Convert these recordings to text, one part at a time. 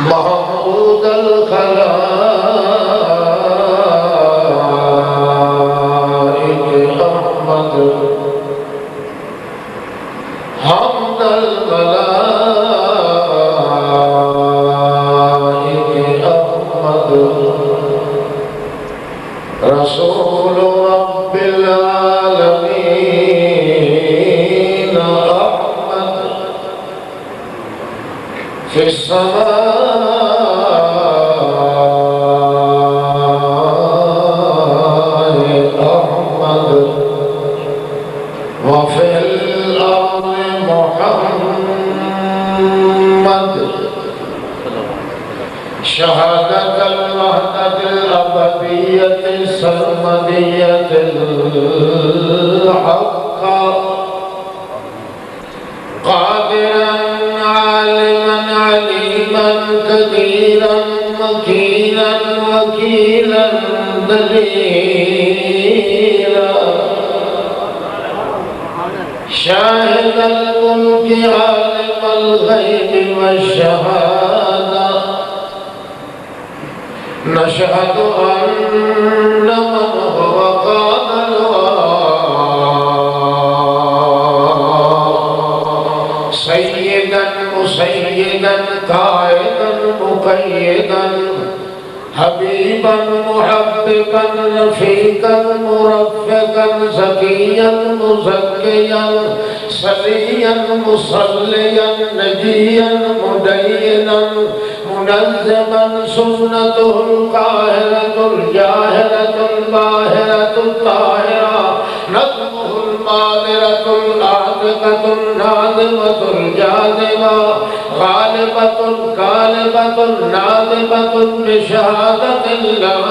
محمود الخلائق احمد حمد الملائق احمد رسول رب العالمين احمد في السماء احمد وفي الارض محمد شهادة الوحدة الأبدية السرمدية الحق قادرا عالما عليما قديرا مكينا وكيلا دليلا شاهد الملك عالم الغيب والشهادة نشهد أن من هو قاد الوعد سيدا مسيدا قائدا مقيدا حبيبا محببا رفيقا مرفقا زكيا مزكيا صليا مصليا نجيا مدينا منظما سنته القاهرة الجاهرة الباهرة الطاهرة نظمه الماضرة العاطفة الناظمة الجاذبة غالبة غالبة ناظمة بشهادة الله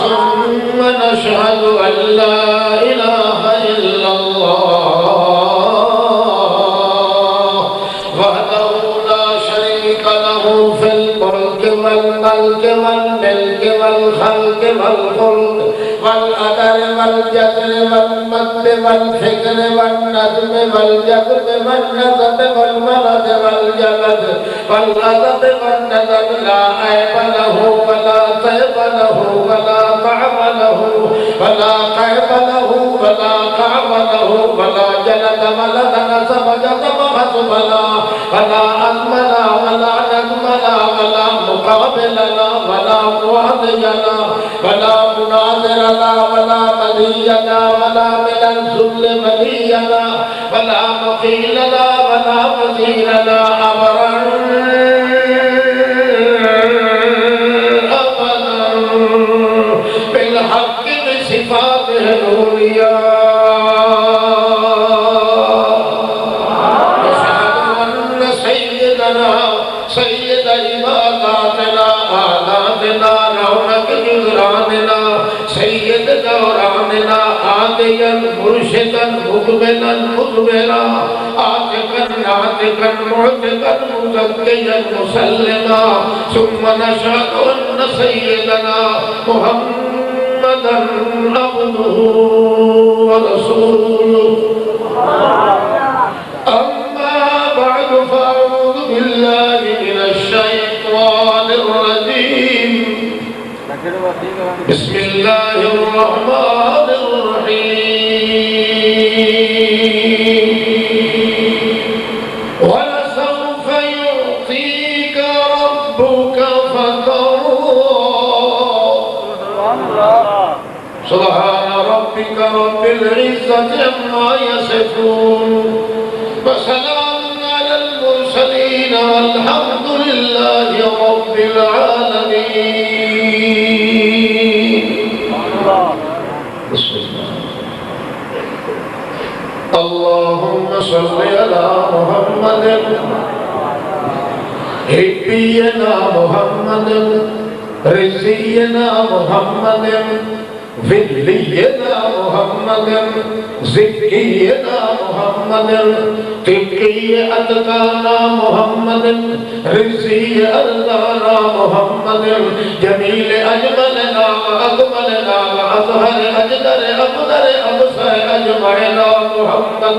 ثم نشهد أن لا إله إلا الله وحده لا شريك له في الملك والملك والملك والخلق والخلق والقدر والجبر والمد والفكر والنظم والجبر والنظم والمرض والجلد والغضب والندم لا عيب له ولا طيب له ولا طعم له ولا قيب له ولا طعم له ولا جلد ولد نسب جسم حسب لا ولا عزم لا ولا نظم لا ولا مقابل لا ولا معادي لا ولا مناظر لا ولا ملي لا ولا من الذل ملي لا ولا مقيل لا ولا وزير لا أبرا أبدا بالحق بصفاته العليا نشهد أن سيدنا سيد عباداتنا آلاتنا رونق جزراننا سيد دوراننا آديا مرشدا مقبلا مقبلا آتقا ناطقا معتقا مزكيا مسلما ثم نشهد أن سيدنا محمدا عبده ورسوله أما بعد فأعوذ بالله من الشيطان الرجيم بسم الله الرحمن الرحيم ولسوف يعطيك ربك فترضى سبحان ربك رب العزة عما يصفون وسلام على المرسلين والحمد لله رب العالمين بسم الله اللهم صل على محمد حبينا محمد رزينا محمد ذلينا محمد زكينا محمد تقي أتقانا محمد رزي أرضانا محمد جميل أجملنا وأكملنا وأظهر أجدر أقدر أبصر أجمعنا محمد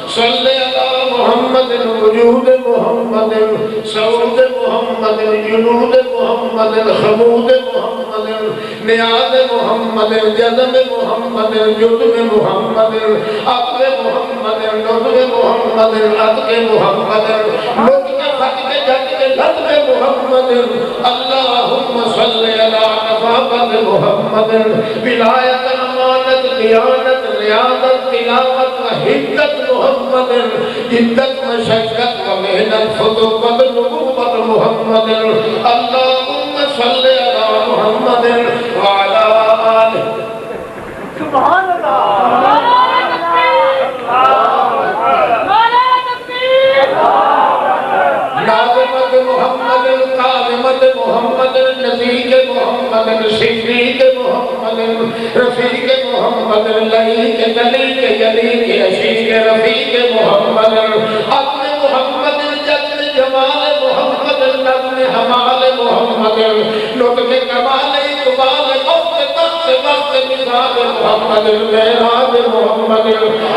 صل على محمد وجود محمد سعود محمد جنود محمد خمود محمد نیاز محمد جذب محمد جذب محمد عقل محمد نظر محمد عتق محمد لطف فتح جذب لطف محمد اللہم صلی علی نفاقت محمد ولایت امانت دیانت ریاضت تلاوت و حدت محمد جدت مشقت و محنت خطوبت نبوت محمد اللہم صلی علی محمد وعلا آلہ سبحان اللہ ناظمت محمد قادمت محمد نزیق محمد صدیق محمد رفیق محمد لئیق دلیق یلیق عشیق رفیق محمد عقل محمد جذب جمال محمد نظم حمال محمد لطف کمال اقبال وقت تخت وقت مثال محمد معراج محمد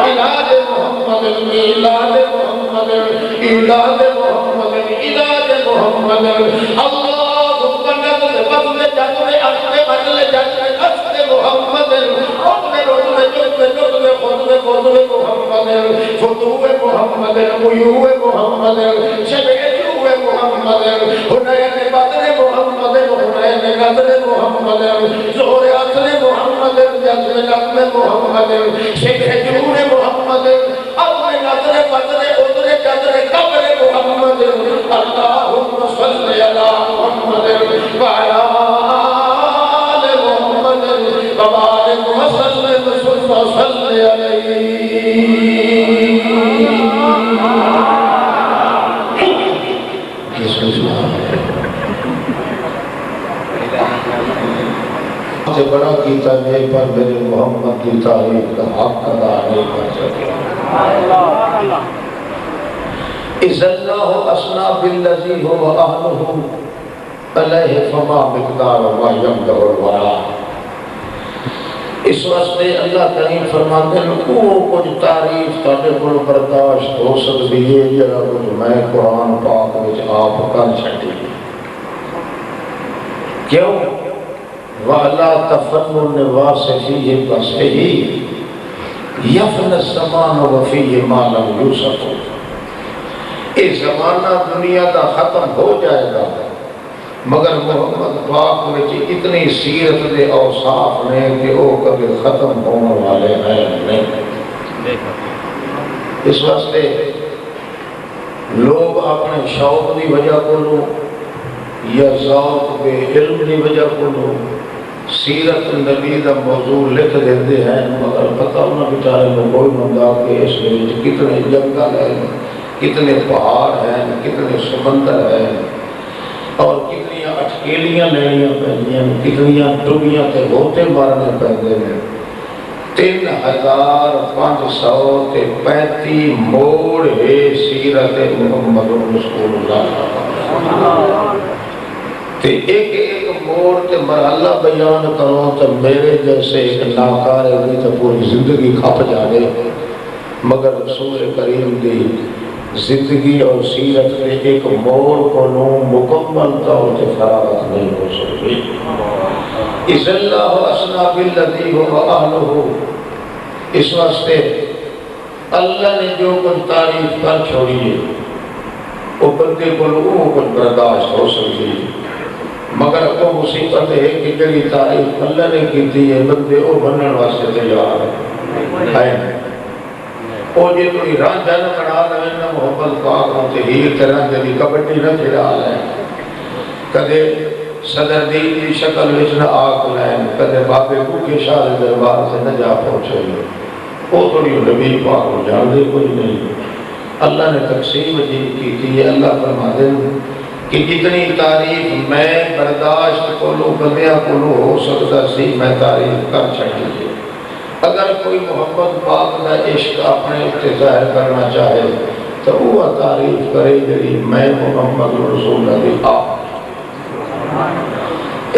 علاج محمد میلاد محمد ایلاد محمد علاج محمد اللہم نظر بدل جذب عقل بدل جذب عشق محمد اپنے رجل جذب خطب خطب محمد فتوح محمد قیوح محمد شبع جوح محمد حنین بدر محمد حنین قدر محمد زہر عصر محمد جذب لطم محمد شبع جوح محمد اپنے نظر بدر عذر قدر قبر محمد اللہم صلی علی محمد وعلا آل محمد وبارک وسلم صلی علیہ سے بڑا کیتا نہیں پر میرے محمد کی تعریف کا حق ادا نہیں کر سکے اِذَ اللَّهُ أَسْنَى بِالَّذِي هُوَ أَهْلُهُ عَلَيْهِ فَمَا مِقْدَارُ مَا يَمْدَعُ الْوَرَى اس واسطے اللہ کریم فرماتے ہیں وہ کچھ تعریف تاکہ کل برداشت ہو سکتی ہے جرا کچھ میں قرآن پاک وچ آپ کر چھٹی کیوں وَعَلَىٰ تَفَنُّ النِّوَاسِ فِيهِ بَسْفِهِ يَفْنَ الزَّمَانُ وَفِيهِ مَا لَمْ يُوسَفُ یہ زمانہ دنیا کا ختم ہو جائے گا مگر محمد پاک میں اتنی سیرت دے اوصاف نے کہ وہ کبھی ختم ہونے والے ہیں نہیں اس واسطے لوگ اپنے شوق دی وجہ کو لو یا ذوق بے علم دی وجہ کو لو سیرت نبی دا موضوع لکھ دیتے ہیں مگر پتہ انہوں بیچارے میں کوئی مندا کہ اس میں کتنے جنگل ہیں کتنے پہاڑ ہیں کتنے سمندر ہیں اور کتنی اٹکیلیاں لینیاں پہنیاں کتنی ڈبیاں تے ہوتے مارنے پہنے ہیں 3535 موڑ ہے سیرت محمد رسول اللہ تے ایک موڑ تے مرحلہ بیان کروں تو میرے جیسے ایک ناکار ہے تو پوری زندگی کھپ جانے مگر رسول کریم دی زندگی اور سیرت میں ایک موڑ کو مکمل طور سے فراغت نہیں ہو سکتی اِذَ اللَّهُ أَسْنَى بِالَّذِي هُوَ أَهْلُهُ اس واسطے اللہ نے جو کچھ تعریف کر چھوڑی ہے وہ بندے کو لوگوں کو برداشت ہو سکتی ہے مگر وہ مصیبت ہے کہ جڑی تعریف اللہ نے کی تھی ہے بندے وہ بننے واسطے تیار ہے وہ جی تو ایران جانا بنا رہے ہیں محمد پاک ہوتے ہیر طرح جلی کبٹی نہ چڑھا لیں کدے صدر دین کی شکل وچنا آگ لیں کدے بابے کو کے شاہ دربار سے نہ جا پہنچے وہ تو نہیں نبی پاک ہو جان دے کوئی نہیں اللہ نے تقسیم عجیب کی تھی اللہ فرما دے کہ جتنی تعریف میں برداشت کو لو بندیاں کو لو ہو سکتا سی میں تعریف کر چھڑی اگر کوئی محمد پاک کا عشق اپنے اتنے ظاہر کرنا چاہے تو وہ تعریف کرے جی میں محمد رسول اللہ آپ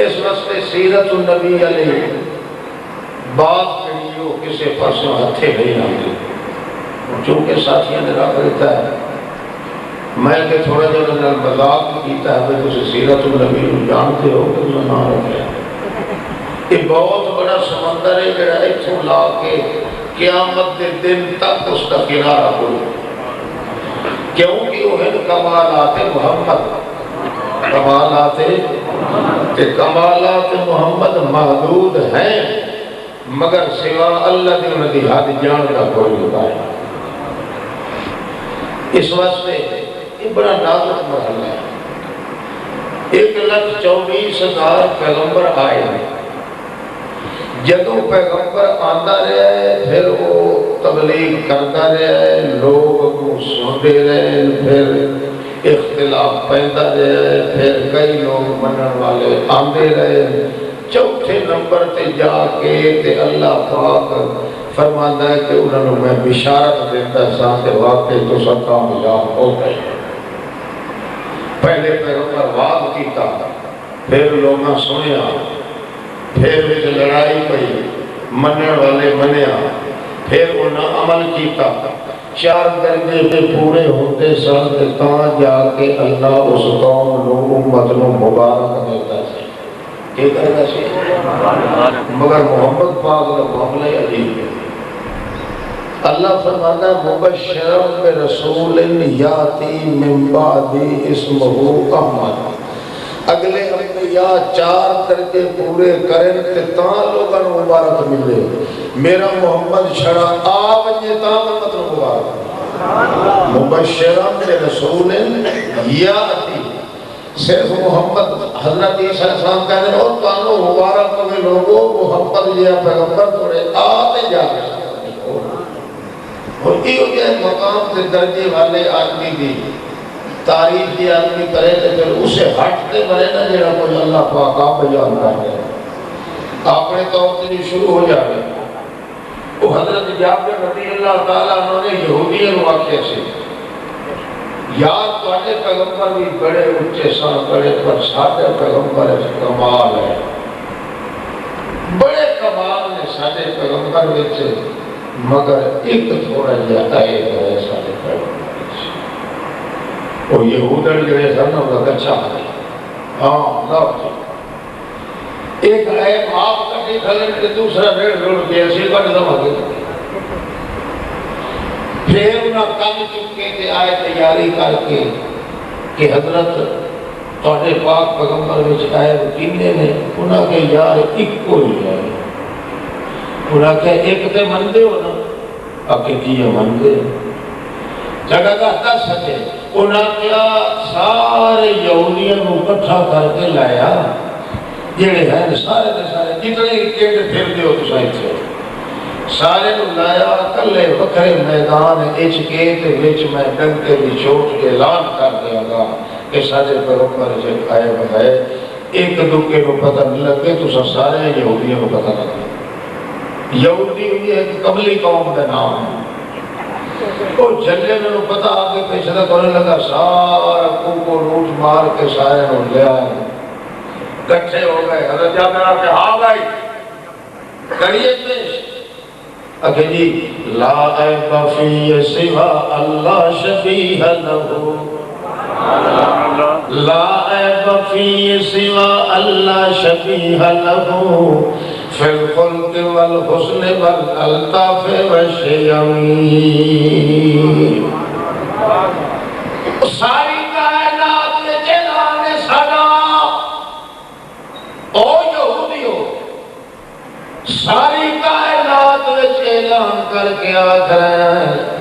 اس واسطے سیرت النبی علیہ بات کریو کسی پرسوں ہتھے نہیں آتے چونکہ ساتھیاں نے رکھ دیتا ہے میں کہ تھوڑا جو انہوں نے مذاق کیتا ہے کہ تسی سیرت النبی جانتے ہو کہ انہوں نے نہ رکھا یہ بہت بڑا سمندر ہے جڑا اتھوں لا کے قیامت دے دن تک اس کا کنارہ کوئی کیونکہ وہ ہے کمالات محمد کمالات محمد محدود ہیں مگر سوا اللہ دی انہوں دی حد جان کا کوئی ہوتا ہے اس واسطے یہ بڑا نازک مرحلہ ہے 1,24,000 پیغمبر آئے ہیں جدوں پیغمبر آندہ رہا ہے پھر وہ تبلیغ کرتا رہا ہے لوگ کو سنتے رہے پھر اختلاف پیدا رہے پھر کئی لوگ منن والے آندے رہے چوتھے نمبر تے جا کے تے اللہ پاک فرماتا ہے کہ انہوں نے میں بشارت دیتا ساتھ واقعی تو سب کامیاب ہو گئے پہلے پیغمبر وعد کیتا پھر لوگاں سنیا پھر لڑائی پئی منن والے منیا پھر انہوں عمل کیتا 4 درجے پہ پورے ہوتے ساتھ تاں جا کے اللہ اس قوم لوگ امت نو مبارک دیتا ہے یہ کرنا چاہیے مگر محمد پاک کا معاملہ عجیب ہے اللہ فرماتا ہے مبشرم برسول یاتی من بعدی اسمہ احمد اگلے انبیاء 4 درجے پورے کریں تے تاں لوگاں نوں مبارک ملے میرا محمد چھڑا آپ یہ تاں مطلب مبارک مبشرم برسول یاتی صرف محمد حضرت عیسیٰ علیہ السلام کہنے اور تانوں مبارک میں لوگوں محمد یہ پیغمبر توڑے آتے جا کے اور یہ ہوگیا مقام سے درجے والے آدمی دی تعریف کی آدمی کرے تو پھر اسے ہٹتے بڑے نہ جڑا کوئی اللہ پاک آپ بیان کر دے اپنے طور سے شروع ہو جائے وہ حضرت جابر رضی اللہ تعالیٰ انہوں نے یہودیوں واقعے سے یاد تو آنے پیغمبر بھی بڑے اچھے سان بڑے پر سادے پیغمبر کمال ہے بڑے کمال نے سادے پیغمبر وچے مگر ایک تھوڑا جاتا ہے سادے پیغمبر وہ یہودن جڑے سن انہوں کا کچھا ہے ہاں لفظ ایک عیب آپ کٹی کھلن کے دوسرا ریڑھ روڑ کے ایسی کٹ دماغ پھر انہاں کم چکے تھے آئے تیاری کر کے کہ حضرت توڑے پاک پیغمبر وچ آئے کینے نے انہاں کے یار ایک کوئی ہے انہاں کے ایک تے مندے ہو نا اب کہ کیا مندے جگہ کا 10 ہے انہاں کیا سارے یہودیوں کو اکٹھا کر کے لایا جڑے ہیں سارے دے سارے جتنے کیڑے پھر دیو تو سائیں سے سارے نو لایا کلے بکھرے میدان اچ کے تے وچ میں ڈنکے بھی چھوٹ کے اعلان کر دیا گا کہ سارے پیغمبر سے آئے بھائی ایک دوسرے کو پتہ نہیں لگے تو سارے یہودیوں کو پتہ لگا یہودی ہوئی ایک قبلی قوم کا نام ہے وہ جلے میں پتہ آگے پیچھے تک کرنے لگا سارا کو روٹ مار کے سارے نو لے آئے کٹھے ہو گئے حضرت جابر آپ کے ہاں بھائی کریے پیش اکھے جی لا عیب فی سوا اللہ شبیہ لہو لا عیب فی سوا اللہ شبیہ لہو فی الخلق والحسن والالطاف والشیم ساری کائنات میں جلال صدا او یہودیو ساری کائنات میں اعلان کر کے آکھ رہے ہیں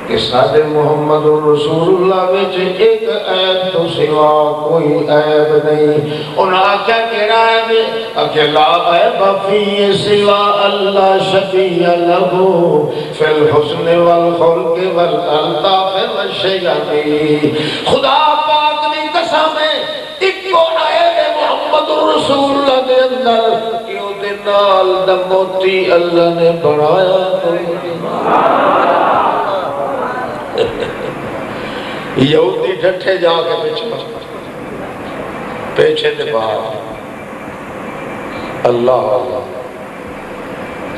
کہ سادے محمد رسول اللہ میں ایک عیب تو سوا کوئی عیب نہیں انہاں کیا کہہ رہا ہے کہ لا عیب فی سوا اللہ شبیہ لہو فی الحسن والخلق والالطاف والشیم خدا پاک نے قسم ہے ایک کو عیب محمد رسول اللہ کے اندر کہ وہ دنال دموتی اللہ نے بڑھایا تو یہودی ڈھٹھے جا کے پیچھے تے باہر اللہ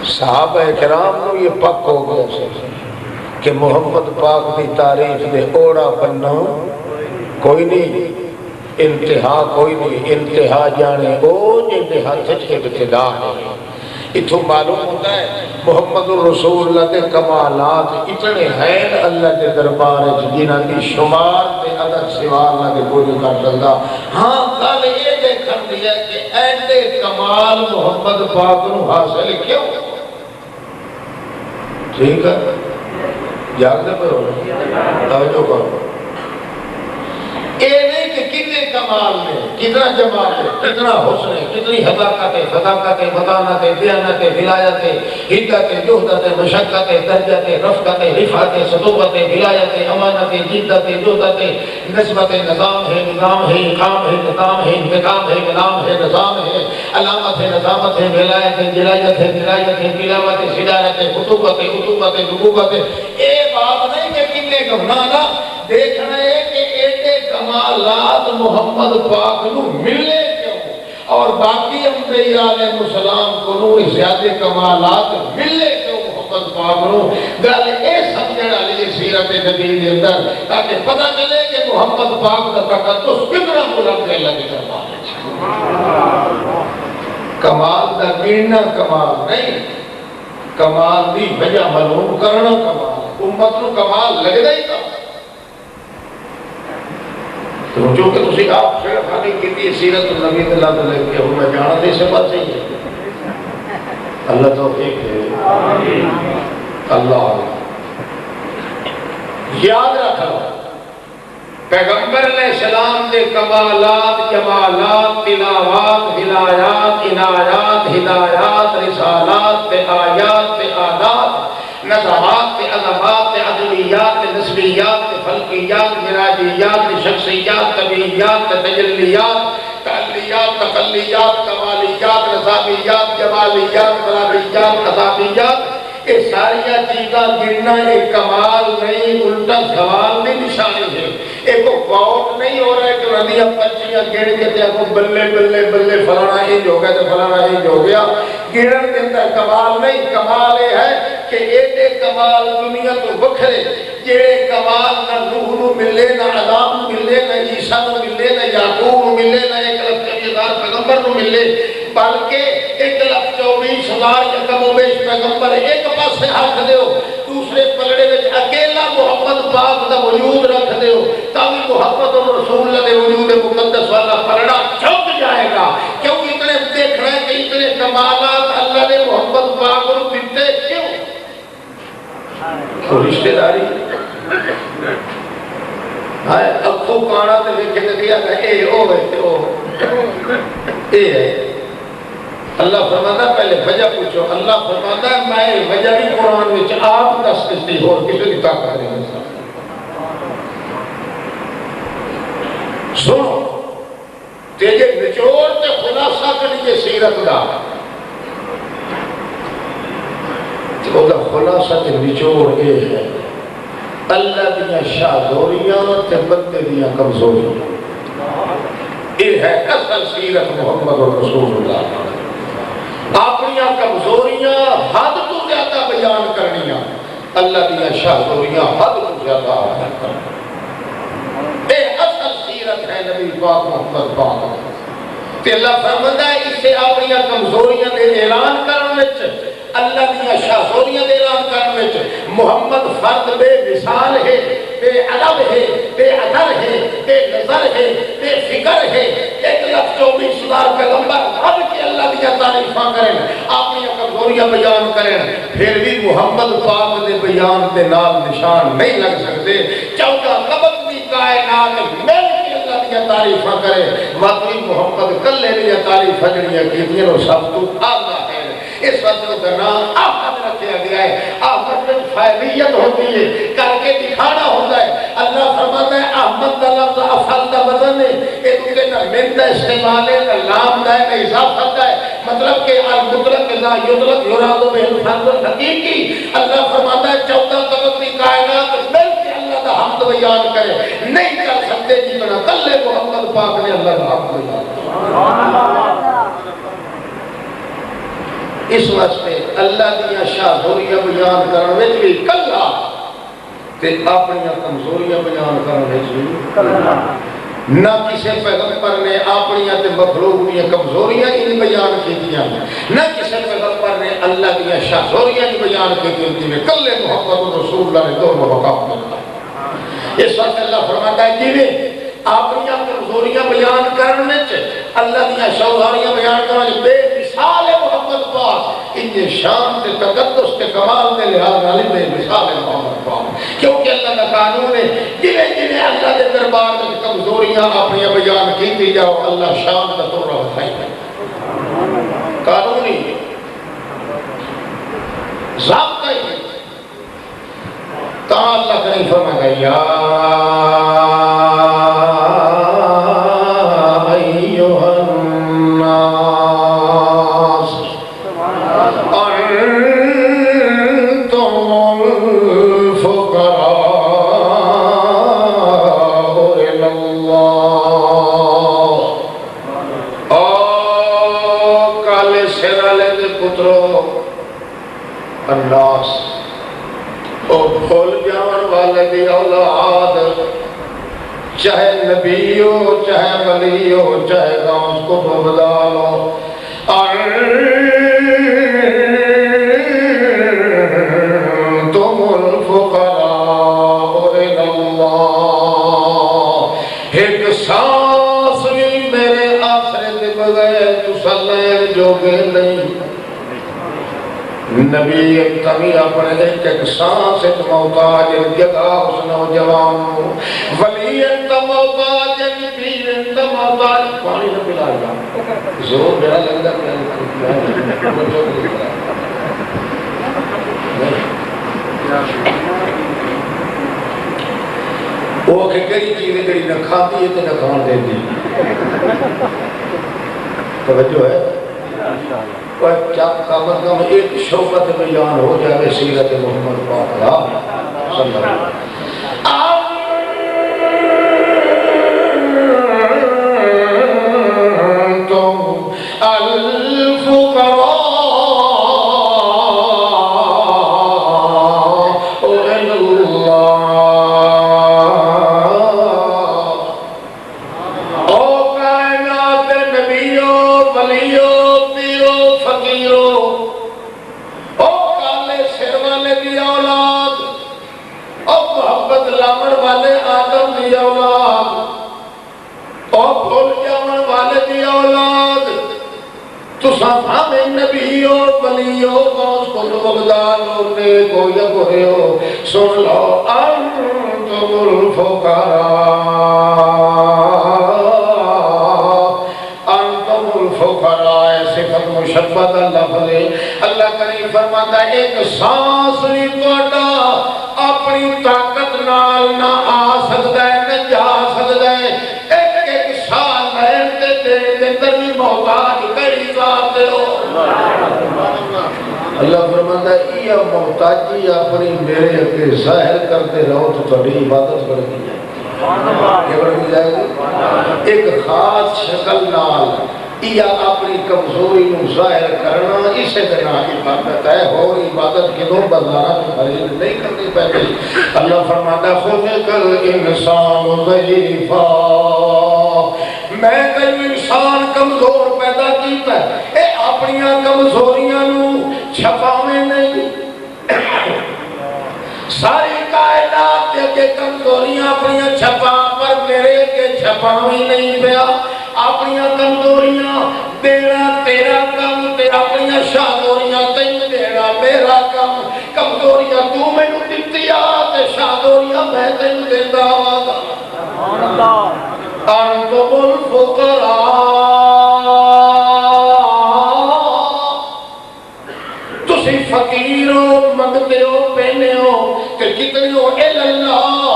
صحابہ کرام نو یہ پک ہو گیا کہ محمد پاک کی تعریف دے اوڑا بننا کوئی نہیں، انتہا کوئی نہیں، انتہا جانے او جن ہاتھ ابتدا ہے۔ اتھو معلوم ہوتا ہے محمد الرسول اللہ کے کمالات اتنے ہیں اللہ کے دربار جنہ کی شمار دے عدد سوا اللہ کے پوری کر سکتا۔ ہاں کل یہ دیکھن دیا کہ ایسے کمال محمد پاک نو حاصل کیوں؟ ٹھیک ہے جاگ دے پر ہو توجہ کرو، یہ نہیں کہ کتنے کمال میں کتنا جمال ہے، کتنا حسن ہے، کتنی حقاقت ہے، صداقت ہے، مکانت ہے، دیانت ہے، ولایت ہے، حدت ہے، جہدت ہے، مشقت ہے، درجت ہے، رفقت ہے، رفعت ہے، صدوقت ہے، ولایت ہے، امانت ہے، جدت ہے، جہدت ہے، نسبت ہے، نظام ہے، نظام ہے، اقام ہے، نظام ہے، انتقام ہے، کلام ہے، نظام ہے، علامت ہے، نظامت ہے، ولایت ہے، جلایت ہے، درایت ہے، تلاوت ہے، صدارت ہے، خطوبت ہے، عطوبت ہے، نبوت ہے۔ یہ بات نہیں کہ کتنے کمانا دیکھنا ہے کہ ایسے کمالات محمد پاک نو ملے کیوں، اور باقی انبیاء علیہ السلام کو نو زیادہ کمالات ملے کیوں محمد پاک نو۔ گل اے سمجھنا لی سیرت جدید اندر تاکہ پتہ چلے کہ محمد پاک کا تقدس کتنا بلند ہے اللہ کے دربار میں۔ کمال دا گننا کمال نہیں، کمال دی وجہ معلوم کرنا کمال۔ امت نو کمال لگدا ہی کمال، جو کہ تسی آپ شیخ خانی کی تھی سیرت النبی اللہ علیہ کے ہوں میں جانا دے سے بات صحیح ہے۔ اللہ توفیق ہے، اللہ یاد رکھو پیغمبر علیہ السلام دے کمالات، جمالات، تلاوات، ولایات، عنایات، ہدایات، رسالات، آیات، عادات، نظامات، عظمات، عدلیات، نسبیات، فلقیات، مراجیات، شخصیات، طبیعیات، تجلیات، تعلیات، تقلیات، کمالیات، نظامیات، جمالیات، غرابیات، عذابیات، یہ ساری چیزاں گننا ایک کمال نہیں، الٹا سوال بھی نشانی ہے۔ ایک واؤٹ نہیں ہو رہا ہے کہ ندیاں پچیاں گن کے تے کو بلے بلے بلے فلانا انج ہو گیا تے فلانا انج ہو گیا، گنن کے اندر کمال نہیں۔ کمال یہ ہے کہ ایڈے کمال دنیا تو بکھرے جڑے کمال نہ نوح نو ملے، نہ آدم نو ملے، نہ عیسیٰ نو ملے، نہ یعقوب نو ملے، نہ 1,24,000 پیغمبر نو ملے، بلکہ 1,24,000 یا کم و بیش پیغمبر ایک پاسے ہاتھ دیو، دوسرے پلڑے وچ اکیلا محمد پاک دا وجود رکھ دیو، تاکہ محمد رسول اللہ دے وجود مقدس والا پلڑا چوک جائے گا۔ کیوں اتنے دیکھنا ہے کہ اتنے کمالات اللہ نے محمد پاک کو دیتے کیوں؟ رشتہ داری اکھو کانا تے ویکھے تے دیا کہ اے او ہے اللہ فرماتا پہلے وجہ پوچھو۔ اللہ فرماتا ہے میں وجہ بھی قرآن وچ آپ دس دتی ہو کسی کی طاقت نہیں۔ سنو تیجے نچوڑ تے خلاصہ کریے سیرت دا، تو دا خلاصہ تے نچوڑ یہ ہے اللہ دیاں شادوریاں تے بندے دیاں کمزوریاں۔ یہ ہے اصل سیرت محمد رسول اللہ۔ اپنی کمزوریاں حد تو زیادہ بیان کرنیاں، اللہ دیاں شادوریاں حد تو زیادہ بیان کرنیاں۔ یہ اصل سیرت ہے نبی پاک محمد پاک۔ تے اللہ فرماتا ہے اسے اپنی کمزوریاں دے اعلان کرنے وچ، اللہ دیاں شادوریاں دے اعلان کرنے وچ محمد فرد بے مثال ہے، بے عدب ہے، بے عدل ہے، بے نظر ہے، بے فکر ہے۔ 1,24,000 پیغمبر ہر کے اللہ دیا تعریفاں کریں، اپنی کمزوریاں بیان کریں، پھر بھی محمد پاک دے بیان دے نال نشان نہیں لگ سکتے۔ 14 قبط دی کائنات مل کے اللہ دیا تعریفاں کریں، ماتری محمد کلے دیا تعریفاں جڑیاں کیتیاں نو سب تو اعلیٰ ہے۔ اس وقت کا نام احمد رکھا گیا ہے۔ احمد میں فائلیت ہوتی ہے، کر کے دکھانا ہوتا ہے۔ اللہ فرماتا ہے احمد کا لفظ افعل کا وزن ہے، ایک نہ من کا استعمال ہے، نہ لام کا ہے، نہ اضافہ کا ہے، مطلب کہ المطلق لا یطلق یراد به الفرد الحقیقی۔ اللہ فرماتا ہے 14 طبق کی کائنات مل کے اللہ کا حمد بیان کرے، نہیں کر سکتے جتنا کلے محمد پاک نے اللہ کا حمد بیان کیا۔ اس واسطے اللہ دیا شاہوریاں بیان کرنے بھی کلا تے اپنی کمزوریاں بیان کرنے چاہیے. نہ کسی پیغمبر نے اپنی تے مخلوق دی کمزوریاں ہی بیان کیتیاں، نہ کسی پیغمبر نے اللہ دی شاذوریاں ہی بیان کیتیاں. کلے محمد رسول اللہ نے دونوں مقام دیا. اس وقت اللہ فرماتا ہے کہ اپنی کمزوریاں بیان کرنے اللہ دیا شاذوریاں بیان کرنے بے مثال محمد پاک ان شان تے تقدس تے کمال دے لحاظ نال بے مثال محمد پاک. کیونکہ اللہ کا قانون ہے جنہیں اللہ کے دربار میں کمزوریاں اپنی بیان کیتی جاؤ اللہ شان کا تو رکھائی ہے. قانونی ضابطہ ہی کہاں اللہ کریم فرمائے گا یا الناس او بھول جان والے دی اولاد، چاہے نبی ہو چاہے ولی ہو چاہے غوث کو بدال ہو، تم الفقراء الی اللہ. ایک سانس بھی میرے آسرے دے بغیر تسلے جو گے نہیں. نبی کمی اپنے ایک سانس ایک محتاج جگہ اس نوجوان ولی انت محتاج پیر انت محتاج. پانی نہ پلا گا زور میرا لگتا وہ کہ کئی چیزیں کئی نہ کھاتی ہے تو نہ کھان دیتی. توجہ ہے کم از کم ایک شعبت بیان ہو جائے سیرت محمد پاک صلی اللہ علیہ وسلم. الفقراء الی اللہ. او کائنات نبیوں ولیوں لامن والے آدم دی اولاد اور بھول جاون والے دی اولاد، تساں بھاویں نبی ہو ولی ہو غوث کو بغداد ہو نیک ہو یا برے ہو، سن لو انتم الفقراء انتم الفقراء. صفت مشبہ لفظ ہے. اللہ کریم فرماتا ہے ایک سانس بھی تہاڈا اپنی طاقت نال نہ آ سکتا ہے نہ جا سکتا ہے. ایک ایک سال رہن تے تیرے اندر بھی محتاج کئی ذات ہو. اللہ فرماتا ہے یہ محتاجی اپنی میرے اگے ظاہر کرتے رہو تو تھوڑی عبادت بڑھ گئی جائے گی. ایک خاص شکل نال یا اپنی کمزوری نو ظاہر کرنا اسے بنا عبادت ہے. اور عبادت کدوں بازاراں میں خرید نہیں کرنی پہلے. اللہ فرماتا خلق الانسان ضعیفا، میں تینوں انسان کمزور پیدا کیتا ہے. اے اپنی کمزوریاں نو چھپاویں نہیں. ساری کائنات کے کمزوریاں اپنی چھپا پر میرے کے چھپاویں نہیں پیا. اپنی کمزوریاں دینا تیرا کم تے اپنی شادوریاں تین دینا میرا کم. کمزوریاں تو میں نو دتی آ تے شادوریاں میں تین دیندا آواں. انتم الفقراء تسی فقیر ہو منگتے ہو پینے ہو کہ کتنے ہو اللہ.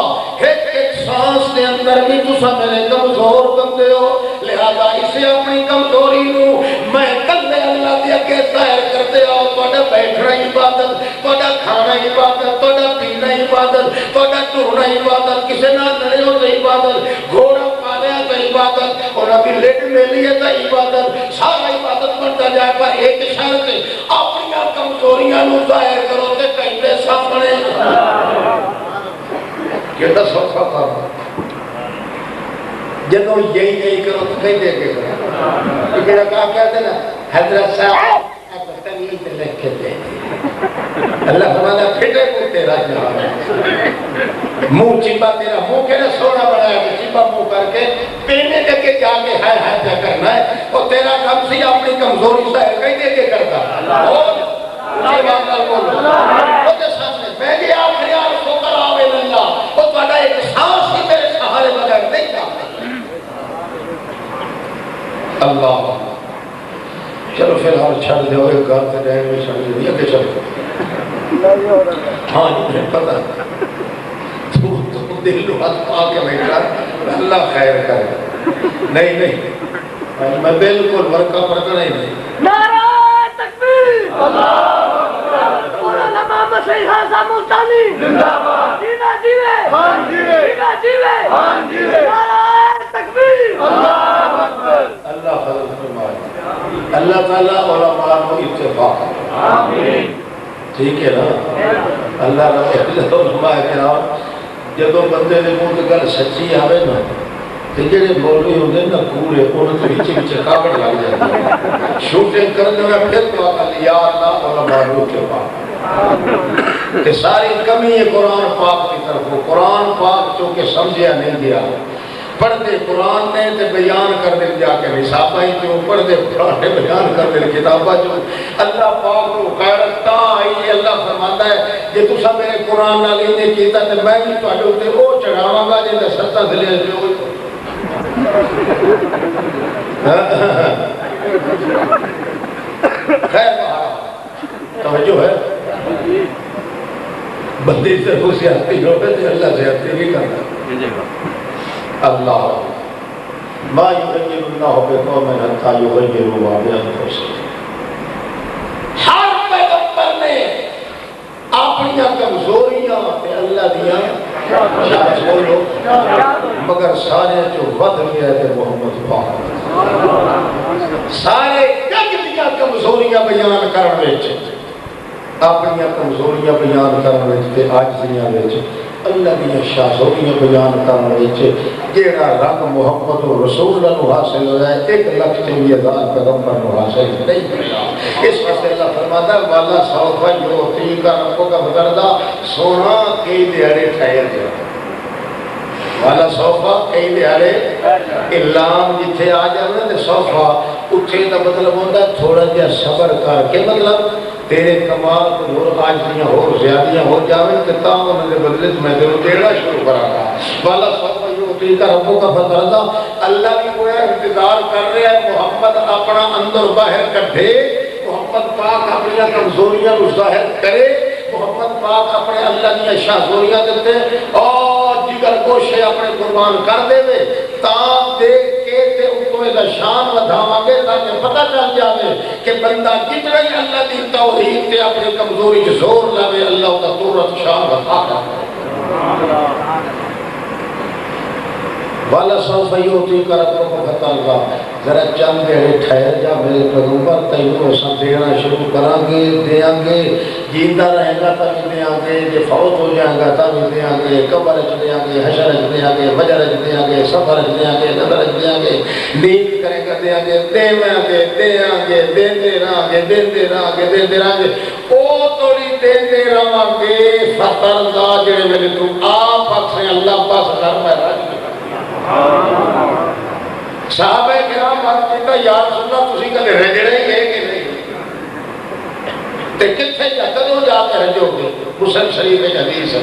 ایک سانس دے اندر بھی تسا میرے کمزور بندے ہو. لہذا اسے اپنی کمزوری نو میں کلے اللہ دے اگے ظاہر کرتے ہو. تہاڈا بیٹھنا عبادت، تہاڈا کھانا عبادت، تہاڈا پینا عبادت، تہاڈا ٹرنا عبادت، کسے نال لڑے ہو تے عبادت، گھوڑا پالیا تے عبادت، انہاں دی لٹ میلی ہے تے عبادت. سارا عبادت بنتا جائے پر ایک شرط اپنی کمزوریاں نو ظاہر کرو تے کہندے سامنے کہتا سوچا تھا جنہوں یہی کرو تو کہیں دے کے کرو کہنا کہا کہتے نا حضرت صاحب تنید لکھ کے دے اللہ فرمانا پھٹے کو تیرا جہاں منہ چپا تیرا منہ کہنا سونا بڑھایا کہ چپا منہ کر کے پینے دے کے جا کے ہائے ہائے پہ کرنا ہے اور تیرا کم سی اپنی کمزوری سے کہیں دے کے کرتا اور یہ بات کر بولو وہ دے سامنے میں گیا آخری آر سوکر آوے اللہ وہ توڑا ایک سانس ہی میرے سہارے بغیر نہیں تھا اللہ چلو فی الحال چھڑ دے ہوئے گھر سے رہے میں چھڑ دے کہ چلو ہاں مجھے پتا تو دل لو ہاتھ پا کے بیٹھا اللہ خیر کرے نہیں میں بالکل ورکا پڑتا نہیں نعرہ تکبیر علماء مسیح حسن مستانی جیوے جیوے جیوے جیوے نعرہ تکبیر اللہ فضل فرمائے اللہ تعالیٰ علماء کو اتفاق آمین ٹھیک ہے نا اللہ رب علماء کرام جدو بندے نے منہ گل سچی آوے نا تو جڑے مولوی ہوندے نا پورے انہوں تو پیچھے پیچھے کاوڑ لگ جاتے شوٹنگ کرنے میں پھر تو یا اللہ علماء کو اتفاق کہ ساری کمی ہے قرآن پاک کی طرف کو قرآن پاک چونکہ سمجھیا نہیں گیا پڑھتے قرآن نے تے بیان کر دے جا کے نصابہ ہی جو پڑھتے قرآن نے بیان کر دے کتابہ جو اللہ پاک کو غیرتا آئی اللہ فرماتا ہے کہ تو سب میرے قرآن نہ لینے کیتا تے میں بھی تو آجو تے او چڑھاواں گا جے ستا دلے جو ہوئی خیر بہارا توجہ ہے بندی سے ہو سیاحتی ہوئے تے اللہ سیاحتی نہیں کرنا اللہ ما یغیر اللہ بقوم حتی یغیروا ما بانفسہم ہر پیغمبر نے اپنی کمزوریاں تے اللہ دیا شاہ بولو مگر سارے جو ود گیا تے محمد پاک سارے جگ دیا کمزوریاں بیان کرنے وچ اپنی کمزوریاں بیان کرنے وچ تے عاجزیاں وچ اللہ دیا شاہزوریاں بیان کرنے وچ جیڑا رنگ محمد و رسول اللہ نو حاصل ہوا ہے 1,24,000 پیغمبر نو حاصل نہیں ہوا اس واسطے اللہ فرماتا ہے والا سوفا یوتی کا ربوں کا بدردہ سونا کئی دیارے ٹھہر گیا والا سوفا کئی دیارے اعلان جتھے آ جانا تے سوفا اٹھے دا مطلب ہوتا ہے تھوڑا جہا صبر کر کے مطلب تیرے کمال اور آج دیاں اور زیادیاں ہو جاویں کہ تاں انہوں نے بدلے میں تیرے دیڑا شروع کرا گا والا سوفا یوتی کا ربوں کا بدردہ اللہ کی کوئی انتظار کر رہے ہیں محمد اپنا اندر باہر کٹھے محمد پاک اپنی کمزوریاں کو ظاہر کرے محمد پاک اپنے اللہ کی شاہزوریاں دیتے اور جگر گوشے اپنے قربان کر دے وے تاں دیکھ کے تے ان کو ایسا شان ودھاواں گے تاکہ پتہ چل جاوے کہ بندہ کتنا ہی اللہ دی توحید تے اپنی کمزوری جو زور لاوے اللہ کا طورت شان ودھا والا سوف یوتی کا ربوں کو بتا لگا ذرا چند دیڑے ٹھہر جا میرے پیغمبر تینوں ایسا دینا شروع کریں گے دیاں گے جیندہ رہے گا تب دیاں گے جے فوت ہو جائیں گا تب دیاں گے قبر اچ دیاں گے حشر اچ دیاں گے وجر اچ دیاں گے سفر اچ دیاں گے نظر اچ دیاں گے نیند کریں گا دیاں گے دیاں گے دیاں گے دیندے رہاں گے دیندے رہاں گے دیندے رہاں گے او توڑی دیندے رہاں گے فتر دا جڑے میرے تو آپ اکھیں اللہ پاس گھر میں راج صحابہ کرام بات کیتا یا رسول اللہ تسی کدے رجڑے گئے کہ نہیں تے کتھے جا کدوں جا کے رجو گے مسلم شریف میں حدیث ہے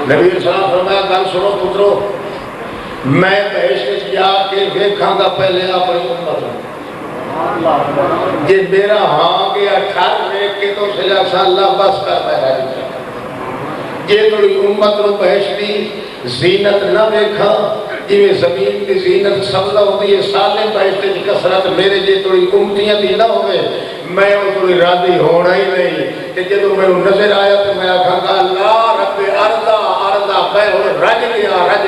نبی صلی اللہ علیہ وسلم فرمایا گل سنو پترو میں بہشت وچ جا کے ویکھاں گا پہلے اپنی امت جے میرا ہاں گیا ٹھر ویکھ کے تو سجا سا اللہ بس کر میں راضی جے تھوڑی امت نو بہشت دی زینت نہ ویکھا جویں زمین کی زینت سبزہ ہوتی ہے سالے بہشت کی کثرت میرے جے تھوڑی امتیاں دی نہ ہوئے میں وہ تھوڑی راضی ہونا ہی نہیں کہ جدو میں نظر آیا تو میں آکھا گا اللہ رب ارضا میں رج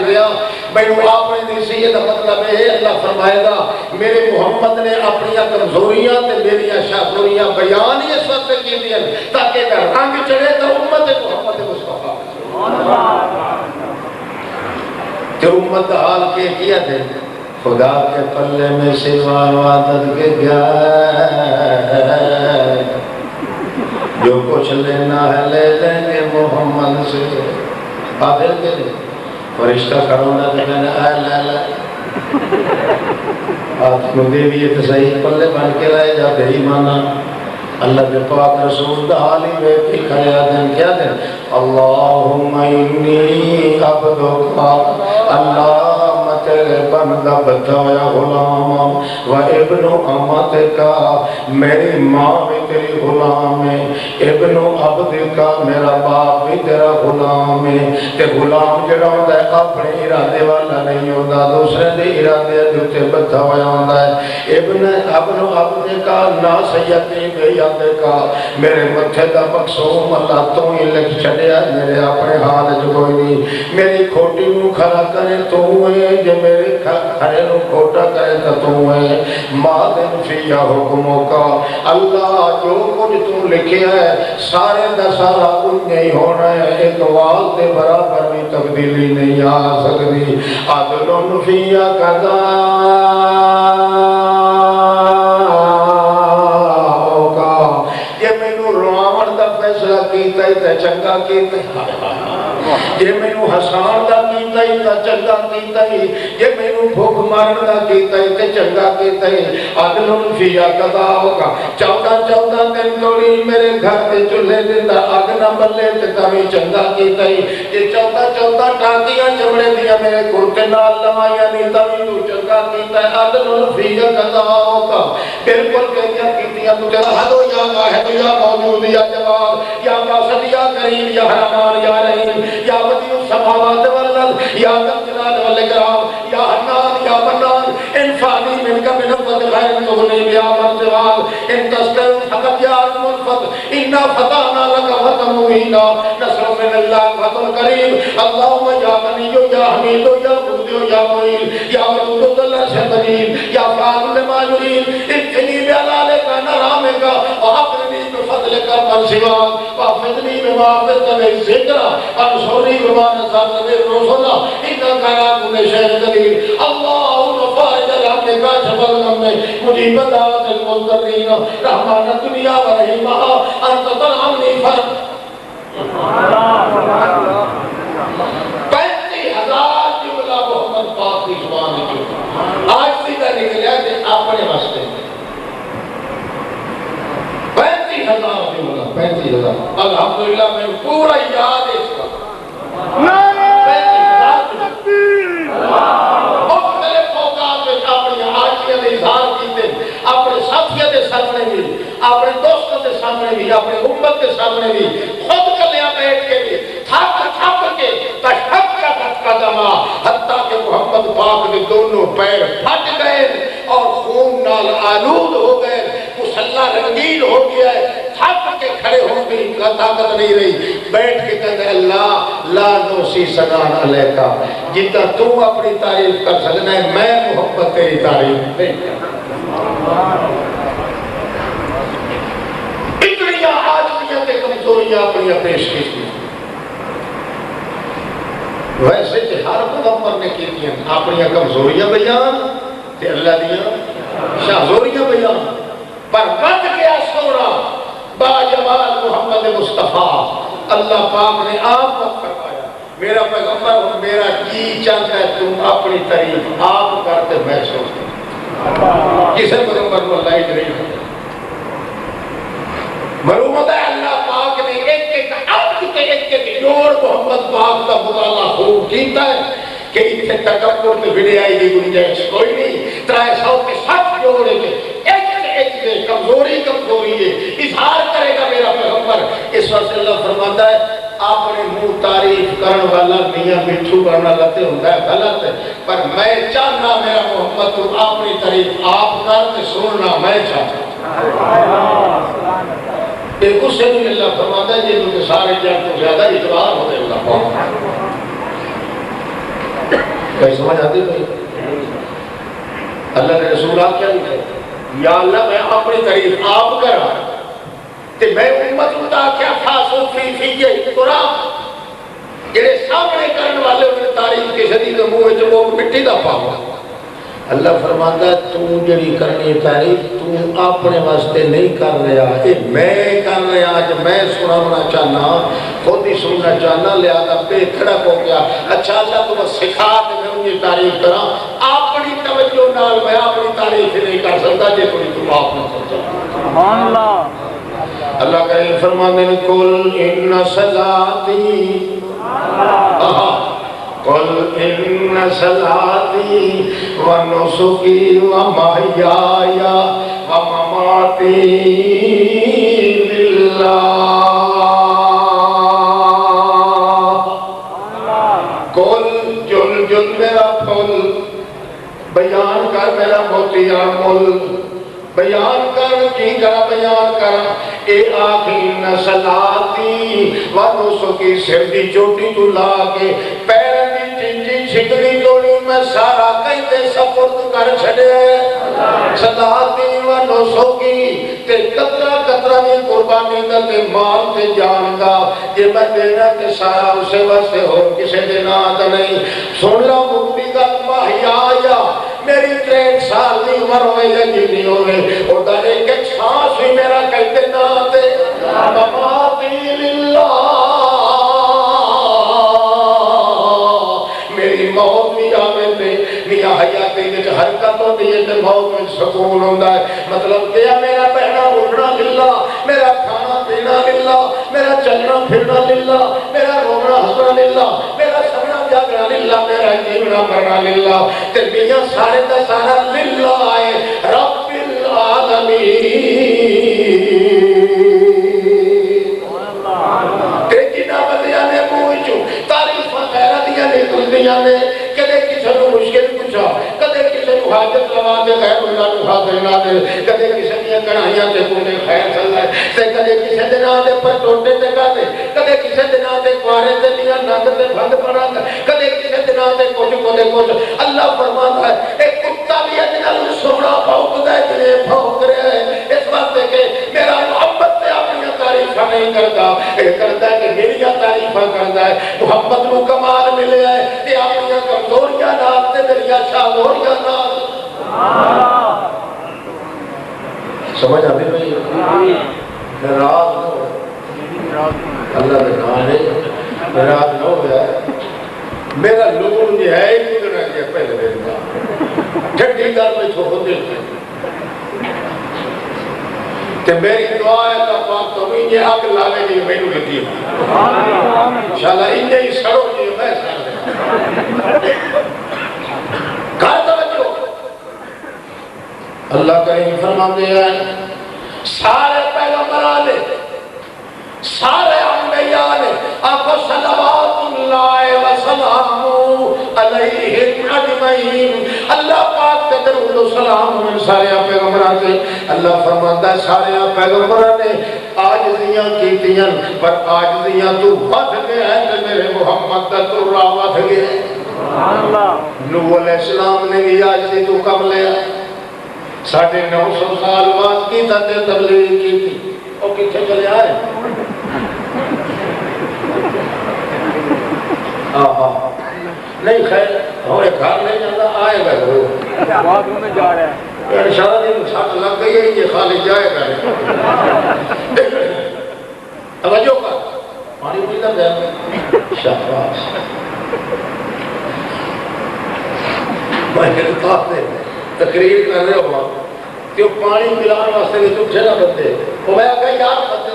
گیا میں نے آپ نے دیسی یہ مطلب ہے اللہ فرمائے گا میرے محمد نے اپنی کمزوریاں تے میری شاہزوریاں بیان ہی اس وقت کی دیں تاکہ رنگ چڑھے تو امت محمد مصطفیٰ کہ امت حال کے کیا دے خدا کے پلے میں سوان وعدت کے گئے جو کچھ لینا ہے لے لیں گے محمد سے قابل کے لئے فرشتہ کرونا کہ میں نے آئے لے لے آپ کو دے بھی تو صحیح پلے بن کے لائے جا بے ایمانا اللہ کے پاک رسول دعالی بے پی کھڑیا دیں کیا دیں اللہم انی عبدکا اللہ تیرے بندہ بتایا غلام و ابن امت کا میری ماں بھی تیری غلام ہے ابن عبد کا میرا باپ بھی تیرا غلام ہے تے غلام جڑا ہوتا ہے اپنے ارادے والا نہیں ہوتا دوسرے دے ارادے دوتے بتایا ہوتا ہے ابن عبد کا نا سیدی بے یاد کا میرے متھے دا مقصوم اللہ تو ہی لکھ چھڑیا میرے اپنے حال جو کوئی نہیں میری کھوٹی نو کھڑا کرے تو ہوئے میرے کھڑے نو کھوٹا کرے تو ہے مادن فیا حکموں کا اللہ جو کچھ تو لکھے ہے سارے دا سارا کچھ نہیں ہونا ہے ایک وال دے برابر بھی تبدیلی نہیں آ سکتی عدلن فیا قضا کا یہ میں نو روامر دا فیصلہ کیتا ہے چنگا کیتا ہے یہ میں نو حسان دا کیتا ہے چنگا کیتا ہے یہ میں نو بھوک مارن دا کیتا ہے چنگا کیتا ہے عدلن فیا قضا ہوگا 14 دن توڑی میرے گھر تے چولہے دن آگ نہ بلے تے تمہیں چنگا کیتا ہے یہ 14 ٹانکیاں چمڑے دیا میرے کرتے نال لمائیاں نہیں تمہیں تو چنگا کیتا ہے عدلن فیا قضا ہوگا بالکل کہتیاں کیتیاں تو تیرا حد ہو یا واحد یا موجود یا جواب یا قاصد یا کریم یا رحمان یا رحیم یا بدیع السماوات والارض یا ذا الجلال والاکرام یا حنان یا منان انفانی من کا من فضل خیر تغنی بیا مرتبال ان تستر فقط یا عظم الفضل انا فتحنا لك فتحا مبینا نصر من اللہ فتح کریم اللہم یا غنی یا حمید یا مبدع یا معین یا ودود اللہ شدید یا فعال لما یرید اتنی بعلال کا نرام کا وحقنی بفضل کا من سوا وحفظنی بما حفظت بے ذکر انصرنی بما نصرت بے رسولہ انکا یا کل شہر قدیر اللہم فارج الحمد کاشف الغم مجیب دعوت المضطرین رحمان الدنیا و رحیمہ انت ترحمنی فرق 35,000 جملہ محمد پاک کی زبان کی آج سیدھا نکلیا کہ اپنے واسطے 35,000 جملہ 35,000 الحمدللہ میں پورا یاد ہے اس کا مختلف اوقات میں اپنی آجیاں دے اظہار کیتے اپنے ساتھیوں دے سامنے بھی اپنے دوستوں دے سامنے بھی اپنے امت دے سامنے بھی خود کلیا بیٹھ کے بھی تھک کے تشک کا قدمہ حتیٰ کہ محمد پاک نے دونوں پیر پھٹ گئے اور خون نال آلود ہو گئے مسلح رنگین ہو گیا ہے تھک کے کھڑے ہو گئی طاقت نہیں رہی بیٹھ کے کہتے اللہ لا نوسی سنان علیہ کا جتنا تو اپنی تعریف کر سکنا ہے میں محمد تیری تعریف نہیں اتنی آجزیاں تے کمزوریاں اپنی پیش کی ویسے کہ ہر پیغمبر نے کی ہیں اپنی کمزوریاں بیان تے اللہ دیا شاہزوریاں بیان پر بچ گیا سورا با جمال محمد مصطفیٰ اللہ پاک نے آپ وقت فرمایا میرا پیغمبر میرا جی چاہتا ہے تم اپنی تعریف آپ کرتے میں سوچتا کسے پیغمبر کو اللہ ہی نہیں معلومات ہے اللہ پاک نے ایک جوڑ محمد پاک کا مطالعہ خوب کیتا ہے کہ اتنے تکبر میں ویڈیائی دی گنجائش کوئی نہیں 360 جوڑے کے ایک کمزوری ہے اظہار کرے گا میرا پیغمبر اس وقت اللہ فرماتا ہے اپنے منہ تعریف کرنے والا میاں مٹھو کرنا لگتے ہوتا ہے غلط ہے پر میں چاہنا میرا محمد تو اپنی تعریف آپ کرتے سننا میں چاہتا ہوں ایک اس سے بھی اللہ فرماتا ہے جنہوں کے سارے جان کو زیادہ اعتبار ہوتے اللہ پاک کہیں سمجھ آتی بھائی اللہ کے رسول آپ کیا لکھے یا اللہ میں اپنی تعریف آپ کر رہا ہوں تے میں امت ادا کیا خاص فی یہ قرآن جنہیں سامنے کرنے والے انہیں تعریف تعریف کسی دی تے منہ وچ وہ مٹی دا پاوا اللہ فرماتا ہے تو جڑی کرنی تعریف تو اپنے واسطے نہیں کر رہا اے میں کر رہا جو میں سنانا چاہنا خود ہی سننا چاہنا لہذا بے کھڑک ہو گیا اچھا اللہ تو بس سکھا دے میں انہیں تعریف کرا اپنی توجہ نال میں اپنی تعریف نہیں کر سکتا جے کوئی تو آپ نہ سکتا سبحان اللہ اللہ کریم فرماتے ہیں قل ان صلاتی قل ان صلاتی ونسکی ومحیای ومماتی للہ قل جل جل میرا پھل بیان کر میرا موتیا مل بیان کر کی کرا بیان کرا اے آخین صلاتی ونسکی سر دی چوٹی تو لاکے پیر دی چنجی چھکڑی توڑی میں سارا کہتے سپرد کر چھڑے صلاتی ونسکی تے قطرہ قطرہ میں قربانی دا تے مال تے جان گا یہ میں دینا تے سارا اسے واسے ہو کسے دینا آتا نہیں سن لو مکتی کا محیایا میری 63 سال دی عمر ہوئے یا جیلی ہوئے اور در ایک سانس بھی میرا کہتے نہ آتے مماتی للہ میری موت بھی آمد دے میاں حیاتی وچ حرکت ہوتی ہے تے موت میں سکون ہوتا ہے مطلب کیا میرا پہنا اٹھنا للہ میرا کھانا پینا للہ میرا چلنا پھرنا للہ میرا رونا ہنسنا للہ میرا سبنا جاگنا للہ میرا جیونا مرنا للہ تے میاں سارے دا سارا للہ آئے رب العالمین تے جنہ بدیاں نے پوچھو تعریفہ خیرہ دیا نے دیا نے کدے کسی نے مشکل پوچھا کدے کسی نے حاجت لوا دے غیر اللہ نے حاضر نہ دے کدے کسی نے کڑھائیاں تے کونے خیر صلی اللہ تے کدے کسی دے نام دے پر ٹوٹے تے کا دے کدے کسی دے نام دے کوارے تے لیا نند تے بھنگ پڑا کدے کسی دے نام دے کچھ اللہ فرماتا ہے ایک کتا بھی اجنل سونا پھوک دے جنہیں پھوک رہے ہیں اس وقت کہ میرا محبت تے اپنی تعریفہ نہیں کرتا یہ کرتا ہے کہ میری تعریفہ کرتا ہے محبت کو کمال ملے ہے کہ اپنی کمزوریاں نات تے میری شاہوریاں نات سمجھ آتی نہیں رات نو اللہ نے کہا ہے رات نو گیا میرا لون جو ہے ہی کدھر ہے یہ پہلے میرے کا ٹھنڈی گل میں چھوڑ دیتے کہ میری دعا ہے اللہ پاک تو انہیں آگ لانے کی میں نے لگی انشاءاللہ انہیں ہی سڑو جی میں سڑ دے کہا توجہ اللہ کریم فرماتے ہیں سارے پیغمبران نے سارے انبیاء نے آپ صلوات اللہ وسلام علیہم اجمعین اللہ پاک کے درود و سلام من سارے پیغمبران سے اللہ فرماتا ہے سارے پیغمبران نے عاجزیاں کیتیاں پر عاجزیاں تو بڑھ گئے ہیں کہ میرے محمد کا تو راوت گئے نوح علیہ السلام نے بھی عاجزی تو کم لیا 950 سال بعد کی تبلیغ کی تھی اور کتنے چلے آئے نہیں خیر ہمارے گھر نہیں جانا آئے گا ضرور باتوں میں جا رہا ہے انشاءاللہ دن ساتھ لگ گئی ہے یہ خالی جائے گا توجہ کا پانی پیتا گیا شاہباز میں کہتا ہے تقریر کر رہے ہوا کہ پانی پلان واسطے بھی تو چھنا بندے وہ میں کہا یار بندے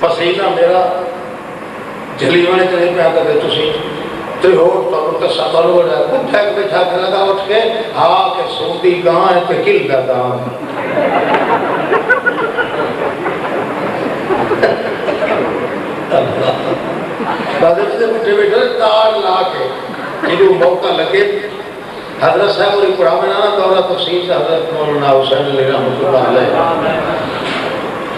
پسینہ میرا جلیوانے چلے پہ آتا ہے تسی تو ہو تو تصبر ہو رہا ہے کچھ ایک بچھا کے لگا اٹھ کے ہاں کہ سوندی گاں ہے تو کل کا گاں دادے سے مجھے بیٹھے تار لا کے جنہوں موقع لگے حضرت صاحب اور اقرام نانا دورہ تفسیر سے حضرت مولانا حسین علیہ رحمت اللہ علیہ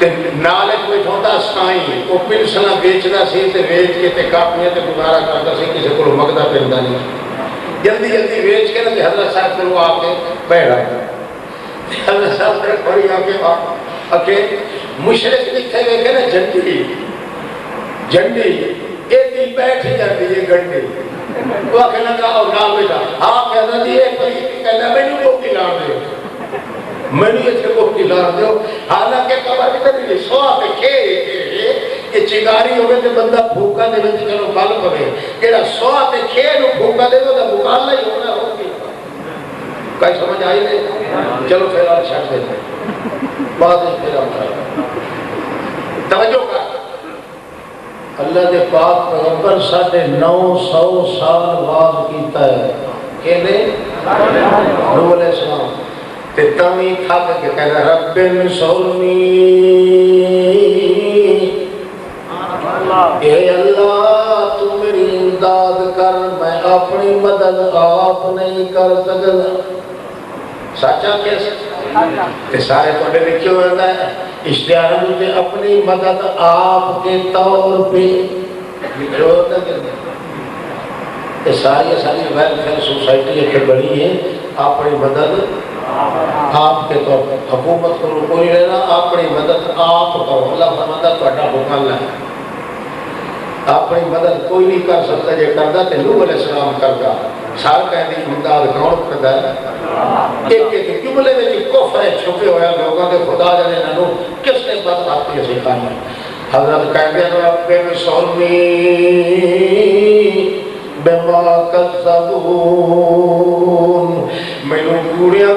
کہ نالک میں چھوٹا سائیں وہ پنسلہ بیچنا سی تے بیچ کے تے کاپیاں تے گزارا کرتا سی کسی کو مقدہ پہنتا نہیں جلدی جلدی بیچ کے نا تے حضرت صاحب کو آ کے بیٹھ آئے حضرت صاحب سے بڑی آ کے مشرق لکھے ہوئے کہ نا جھنڈی ایک دن بیٹھ جاتی ہے گھنٹے وہ کہنا کہا نال بیٹا ہاں کہنا جی ایک پلیت کہنا میں نے کو کھلا دے میں نے اسے کو کھلا دے حالانکہ کبھی کبھی سوا پہ کھے کہ چنگاری ہوئے تو بندہ بھوکا دے بندے چلو بل پڑے کہ سوا پہ کھے نو بھوکا دے تو مقابلہ ہی ہونا ہوگی کئی سمجھ آئی نہیں چلو پھر آپ چھٹ دیتے بعد میں پھر آپ توجہ کر اللہ دے پاک پیغمبر 950 سال بعد کیتا ہے کہنے نوح علیہ السلام تے تمی تھک کے کہنا رب انصرنی اے اللہ تو میری امداد کر میں اپنی مدد آپ نہیں کر سکتا سچا کیسے کہ سارے توڑے لکھے ہوئے ہیں اشتہار مجھے اپنی مدد آپ کے طور پہ لکھے ہوئے ہیں کہ ساری ویلفیئر سوسائٹی ایک بڑی ہے اپنی مدد آپ کے طور پر حکومت کو کوئی رہنا اپنی مدد آپ کرو اللہ فرماتا تھوڑا حکم ہے اپنی مدد کوئی نہیں کر سکتا جو کرتا تو نوح علیہ السلام کرتا سار کہنے کی امداد کون کرتا ہے ایک جملے میں جو کفر ہے چھپے ہویا لوگوں کے خدا جانے ننو کس نے بات آتی ہے سکھائی ہے حضرت کہتے ہیں رب انصرنی بما کذبون میں نے کوڑیاں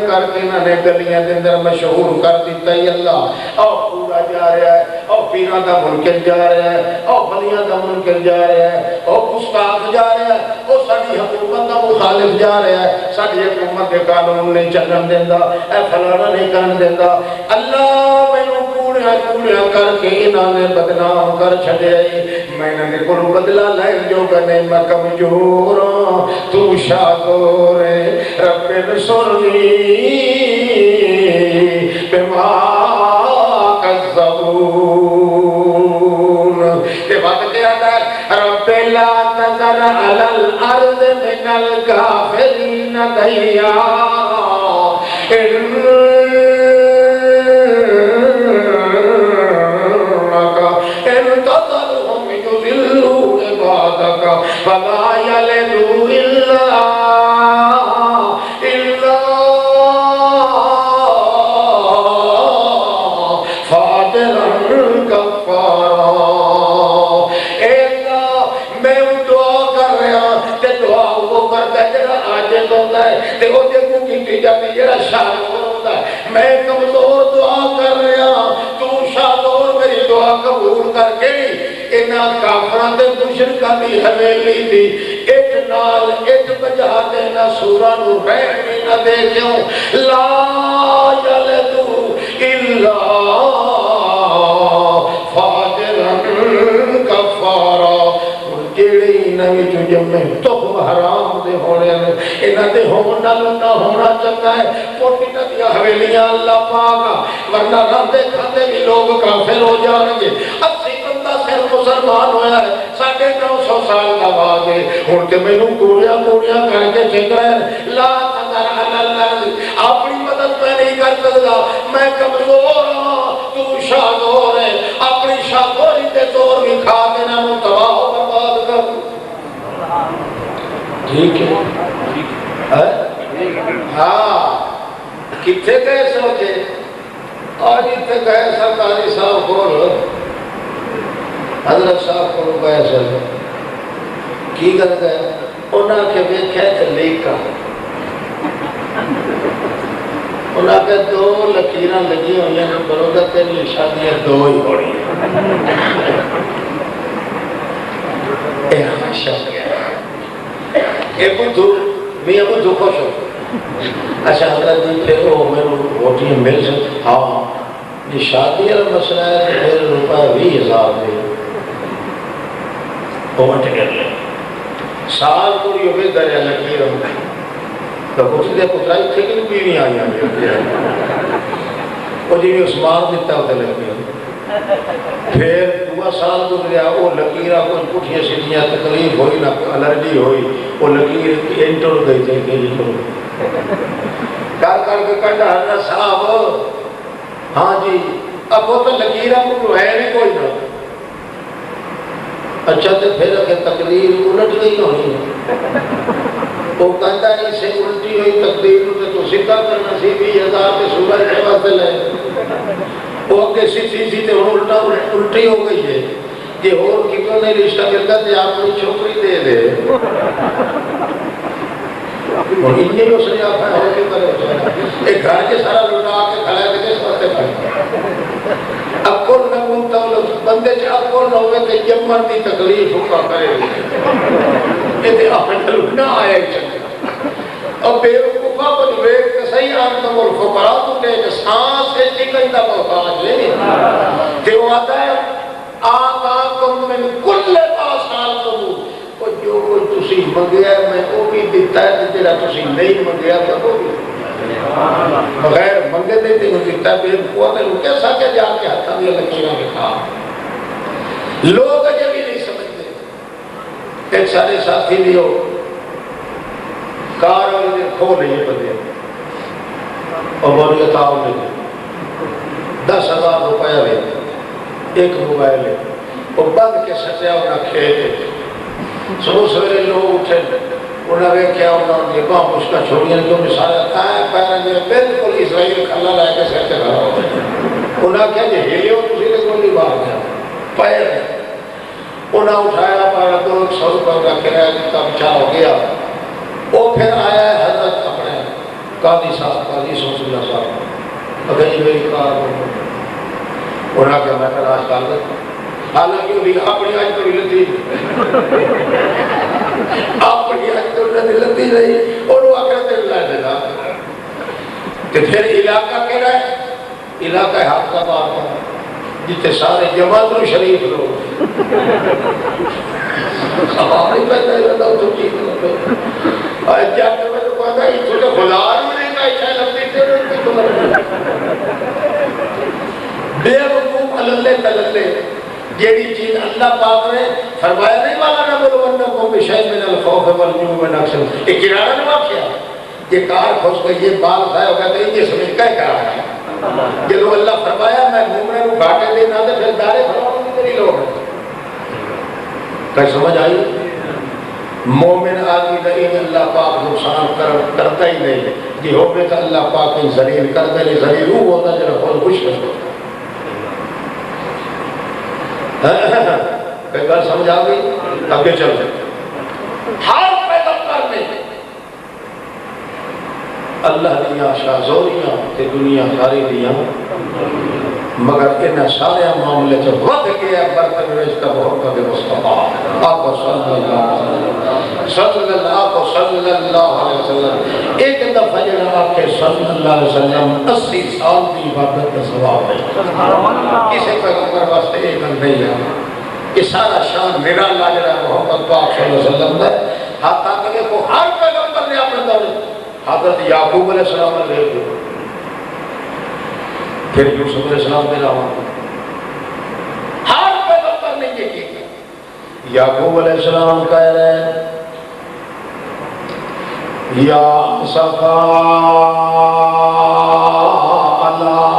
کر کے انہوں نے گلیاں دے اندر مشہور کر دیتا ہے اللہ او پورا جا رہا ہے او پیران دا منکر جا رہا ہے او بلیاں دا منکر جا رہا ہے او گستاخ جا رہا ہے او ساری حکومت دا مخالف جا رہا ہے ساری حکومت کے قانون نہیں چلن دیندا اے فلانا نہیں کرن دیندا اللہ میں نے کوڑیاں کر کے انہوں نے بدنام کر چھڑے میں نے کل بدلہ لے جو گنے میں کمزور تو شاکر رب انصرنی بما کذبون یہ بات کیا ہے رب لا تذر علی الارض من الکافرین دیارا فلا يلدوا إلا فاجرا كفارا میں دعا کر رہا تے دعا وہ کرتا ہے جڑا عاجز ہوتا ہے تے او دے کو کیتی جاتی جڑا شاکر ہوتا ہے میں کمزور دعا کر رہا تو شاکر میری دعا قبول کر کے انہاں کافراں تے مشرکاں دی حویلی دی اٹ نال اٹ بجا دینا سورہ نو رہنے نہ دے کیوں لا یلدو الا فاجرا کفارا جیڑی نوی جو جمعے تو حرام دے ہونے انہاں دے ہونا لنا ہونا چاہتا ہے پوٹی نہ دیا حویلیاں اللہ پاکا ورنہ رہتے کھاتے بھی لوگ کافر ہو جائیں گے پھر مسلمان ہویا ہے 950 سال کا بعد ہے ہن تے مینوں کوڑیاں کر کے چک رہے ہیں لا تذر علی الارض اپنی مدد میں نہیں کر سکتا میں کمزور ہوں تو شاکر ہے اپنی شاکری تے زور بھی کھا کے نہ تباہ و برباد کر ٹھیک ہے ہاں کتنے گئے سوچے آج اتنے گئے سرکاری صاحب کھول حضرت صاحب کو گئے سر کی کر گئے انہاں کے دیکھے تھے لیکا انہاں کے 2 لکیراں لگی ہوئی ہیں برودا تیری شادیاں 2 ہی ہو رہی ہیں اے بدھو میاں بدھو خوش ہو اچھا حضرت جی پھر وہ میرے روٹی مل سکتے ہاں یہ شادی والا مسئلہ ہے پھر روپے 20,000 دے پوٹ کر لے سال پوری ہوئے دریا لکیر ہوئے تو کچھ دے پترائی تھے کہ بھی نہیں آئی آئی وہ جی بھی عثمان دیتا ہوتا لکیر پھر 2 سال گزریا وہ لکیرہ کچھ پٹھیا سٹھیاں تکلیف ہوئی نہ الرجی ہوئی وہ لکیر انٹر گئی تھے کہ جی تو کر کے کہتا حضرت صاحب ہاں جی اب وہ تو لکیرہ کو ہے نہیں کوئی نہ اچھا تو پھر اگر تقدیر الٹ گئی ہونی ہے وہ کہتا ہے اسے الٹی ہوئی تقدیر تو سیدھا کرنا سی بھی ہزار کے سورج کے واسطے لے وہ اگے سیدھی سی تے الٹا الٹی ہو گئی ہے کہ اور کتوں نے رشتہ ملتا تے آپ کو چھوکری دے دے اور انہیں اس نے آپ ہے ہوتے کرے ایک گھر کے سارا لٹا کے کھڑا ہے کس واسطے کھڑا اکل نہ گمتا بندے چ اکل نہ ہوئے تے جمن دی تکلیف کا کرے یہ تے اپنے نہ آیا چلے اور بے وقوفا کو ویک تے صحیح عام تو الفقراء تو تے سانس سے چکن دا محتاج ہے تے وہ آتا ہے آتاکم من کل ما سالتم وہ جو تسی منگیا ہے میں وہ بھی دیتا ہے جڑا تسی نہیں منگیا تو وہ بھی بغیر منگے دے تے دیتا ہے بے وقوفا تے کیسا کہ جا کے ہاتھاں دی لکیراں دکھا لوگ اجے بھی نہیں سمجھتے ایک سارے ساتھی لیو کار والے دن کھو نہیں بندے اور بولی تعاون نہیں 10,000 روپیہ لے ایک موبائل ہے وہ بند کے سچیا انہاں کھیت صبح سویرے لوگ اٹھے انہاں نے کیا انہاں نے باں مشکا چھوڑیاں جو مثال آئے پیریں جو بالکل اسرائیل کھلا لائے کے سہتے کھڑا ہو انہاں کیا جی ہیلیو کسی نے کوئی نہیں بار گیا پیر ہے انہاں اٹھایا پارا 200 روپے کا کرایہ کا بچا ہو گیا وہ پھر آیا ہے حضرت اپنے قاضی صاحب قاضی سوچ اللہ صاحب اگر یہ میری کار ہو انہاں کیا میں تلاش کر دیں حالانکہ وہ اپنی آج تو لتی اپنی آج تو لتی نہیں اور وہ آکر دل لائے دینا کہ پھر علاقہ کہہ رہا ہے علاقہ حادثہ بات ہے جتے سارے جماعت و شریف لوگ سواری پیدا ہی رہتا ہوں تو چیز لگے آج جاتے میں تو کہتا ہے تو جو خدا ہی نہیں کہا اچھا لگتی تھے بے وقوف اللہ تللے جیڑی چیز اللہ پاک نے فرمایا نہیں والا نہ بولو انکم بشیء من الخوف والجوع ونقص یہ کنارہ نہ واقعہ یہ کار کھوس گئی یہ بال ضائع ہو گیا تو یہ سمجھ کا کرا ہے جب اللہ فرمایا میں گھومنے کو گھاٹے دے نہ دے پھر دارے فرماؤں کی تیری لوگ کہیں سمجھ آئی مومن آدمی نہیں اللہ پاک نقصان کرتا ہی نہیں جی ہو پہ تو اللہ پاک ہی ذلیل کرتا نہیں ذلیل وہ ہوتا جنہا خود خوش کرتا کئی بار سمجھ آ گئی آگے چل جائے ہر پیغمبر میں اللہ دیا شاہزوریاں تے دنیا ساری دیا مگر انہیں سارے معاملے سے ود گیا برتن رشتہ بہت کبھی مصطفیٰ آقا صلی اللہ علیہ وسلم ایک دفعہ جنہا آقا صلی اللہ علیہ وسلم 80 سال کی عبادت کا ثواب ہے کسی پیغمبر واسطے ایک نہیں ہے کہ سارا شان میرا اللہ جنہا محمد پاک صلی اللہ علیہ وسلم ہے حتیٰ کہ وہ ہر پیغمبر نے اپنے دور حضرت یعقوب علیہ السلام نے لے دیا پھر یوسف علیہ السلام نے رہا ہر پیغمبر نے یہ کیا یعقوب علیہ السلام کہہ رہے ہیں یا صفا اللہ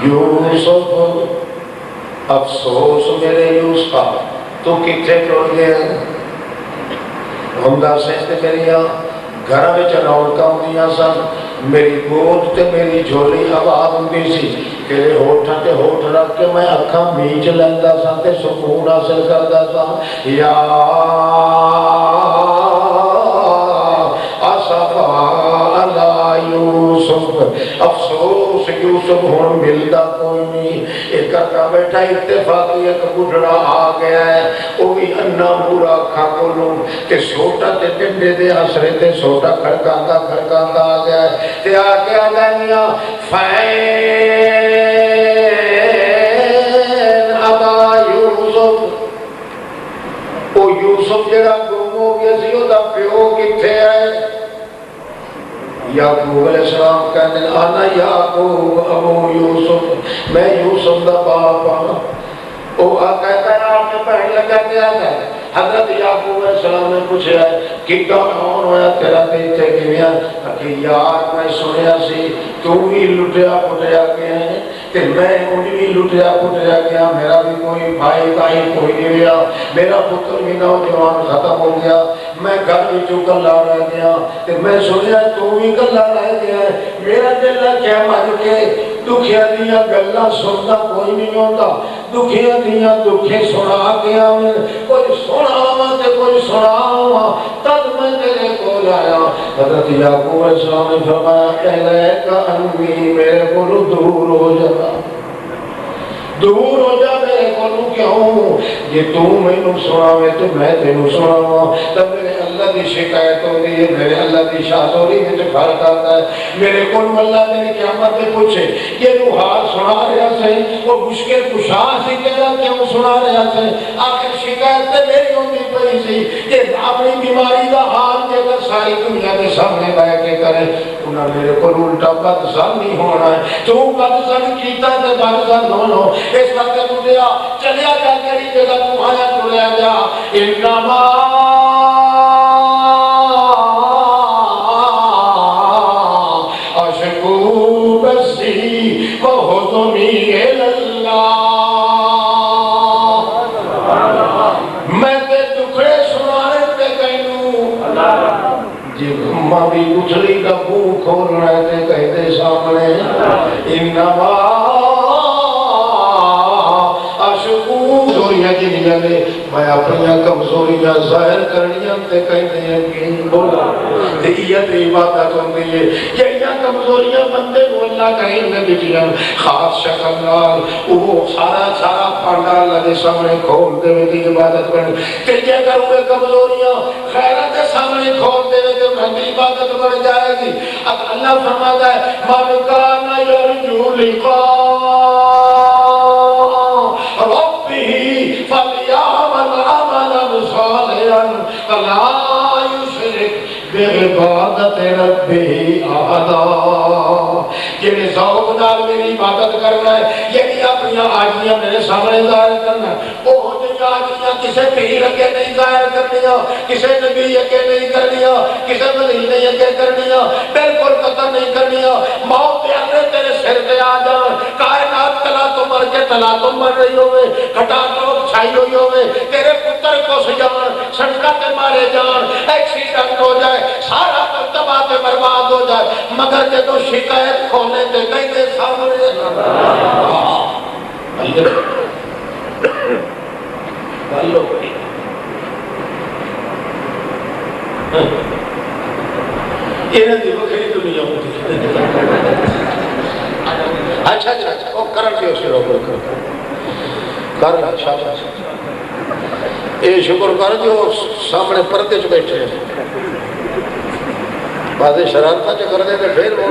یوسف افسوس میرے یوسف تو کتنے ٹوڑ گیا ہمدہ سہتے میری گھر میں چناؤڑکا ہوندیاں سن میری گود تے میری جھولی آباد ہوندی سی تیرے ہوٹھا تے ہوٹھ رکھ کے میں اکھاں میچ لیندہ سا تے سکون حاصل کردہ سا یا اصفا علی یوسف افسوس یوسف ہون ملدہ کوئی نہیں ایک کا بیٹھا اتفاقی ایک بڑھڑا آ گیا ہے وہ بھی انہ مورا کھا کو لوں کہ سوٹا تے ٹنڈے دے آسرے تے سوٹا کھڑکاندہ آ گیا ہے تے آ کے آ گیا فین ابا یوسف او یوسف جڑا گم ہو گیا سی او دا پیو کتھے ہے یعقوب علیہ السلام کہنے آنا یعقوب ابو یوسف میں یوسف دا باپ آنا وہ کہتا ہے آپ نے پہلے لگا دیا ہے حضرت یعقوب علیہ السلام نے پوچھا ہے کتنا کون ہویا تیرا دیتے گیا کہ یار میں سنیا سی تو ہی لٹیا پٹیا گیا ہے تے میں انہیں بھی لٹیا پٹیا گیا، میرا بھی کوئی بھائی بھائی کوئی نہیں رہا، میرا پتر بھی نوجوان ختم ہو گیا، میں گھر بھی کلا رہ گیا، تے میں سنیا تو بھی کلا رہ گیا، میرا دل کیا مر کے دکھیا دیا گلا سنتا کوئی نہیں ہوتا، دکھیا دیا دکھے سنا گیا میں، کوئی سنا تے کوئی سنا، تب میں تیرے کو آیا۔ حضرت یعقوب علیہ السلام نے فرمایا الیک انی، میرے کو دور ہو جا، دور ہو جا میرے کو کیوں، یہ تو میں سناوے تو میں تینوں سناواں، تب میرے اللہ کی شکایت ہو رہی ہے، میرے اللہ کی شاد ہو رہی ہے، فرق آتا ہے میرے کو اللہ میری قیامت میں پوچھے یہ تو حال سنا رہا سے وہ مشکل کشا سی تیرا کیوں سنا رہا سے، آخر شکایت تے میری ہوتی پئی سی کہ اپنی بیماری کا حال جے اگر ساری دنیا کے سامنے بیٹھ کے کرے انہاں میرے کو الٹا بد زن نہیں ہونا ہے، تو بد زن کیتا تے بد زن ہونو، اس وقت مجھے چلیا جا کری جگہ تو آیا چلیا جا، انما اشکو بسی وحزنی اللہ، میں تے دکھڑے سنانے تے کہنوں جی ماں بھی اچھلی کا منہ کھولنا ہے تے کہہ دے سامنے انما کمزوریاں جنیاں نے میں اپنی کمزوریاں ظاہر کرنیاں تے کہتے ہیں کہ بولا دیت عبادت ہوندی ہے، یہ کمزوریاں بندے کو اللہ کریم نے دکھیاں خاص شکل نال وہ سارا پانڈا اللہ کے سامنے کھول دے دی عبادت کرنے تے جے اگر وہ کمزوریاں خیرات کے سامنے کھول دے تے بندی عبادت بن جائے گی۔ اب اللہ فرماتا ہے من کان یرجو لقاء فَلْيَعْمَلْ عَمَلًا صَالِحًا وَلَا يُشْرِكْ بِعِبَادَتِ رَبِّهِ أَحَدًا، جنہیں ذوق نال میری عبادت کرنا ہے، یعنی اپنی آجیاں میرے سامنے ظاہر کرنا ہے، وہ آجیاں کسے پیر اگے نہیں ظاہر کرنیاں، کسے نبی اگے نہیں کرنیاں، کسے مدینہ اگے کرنیاں، بالکل قطع نہیں کرنیاں، موت دے اندر تیرے سر تے آ جان، کائنات تلا تو مر کے تلا تو مر رہی ہوئے، کھٹا تو چھائی ہوئی ہوئے، تیرے پتر کو سجان، سڑکا تے مارے جان، ایکسیڈنٹ ہو جائے، سارا تباہ تے برباد ہو جائے، مگر جے تو شکایت کھولے تے نہیں دے سامنے گلو گئی۔ یہ دی وکری دنیا ہوتی اچھا وہ کرن کے اس رو کر شاباش، یہ شکر کر جو سامنے پردے چ بیٹھے ہیں، بعض شرارتاں چ کر دے تے پھر وہ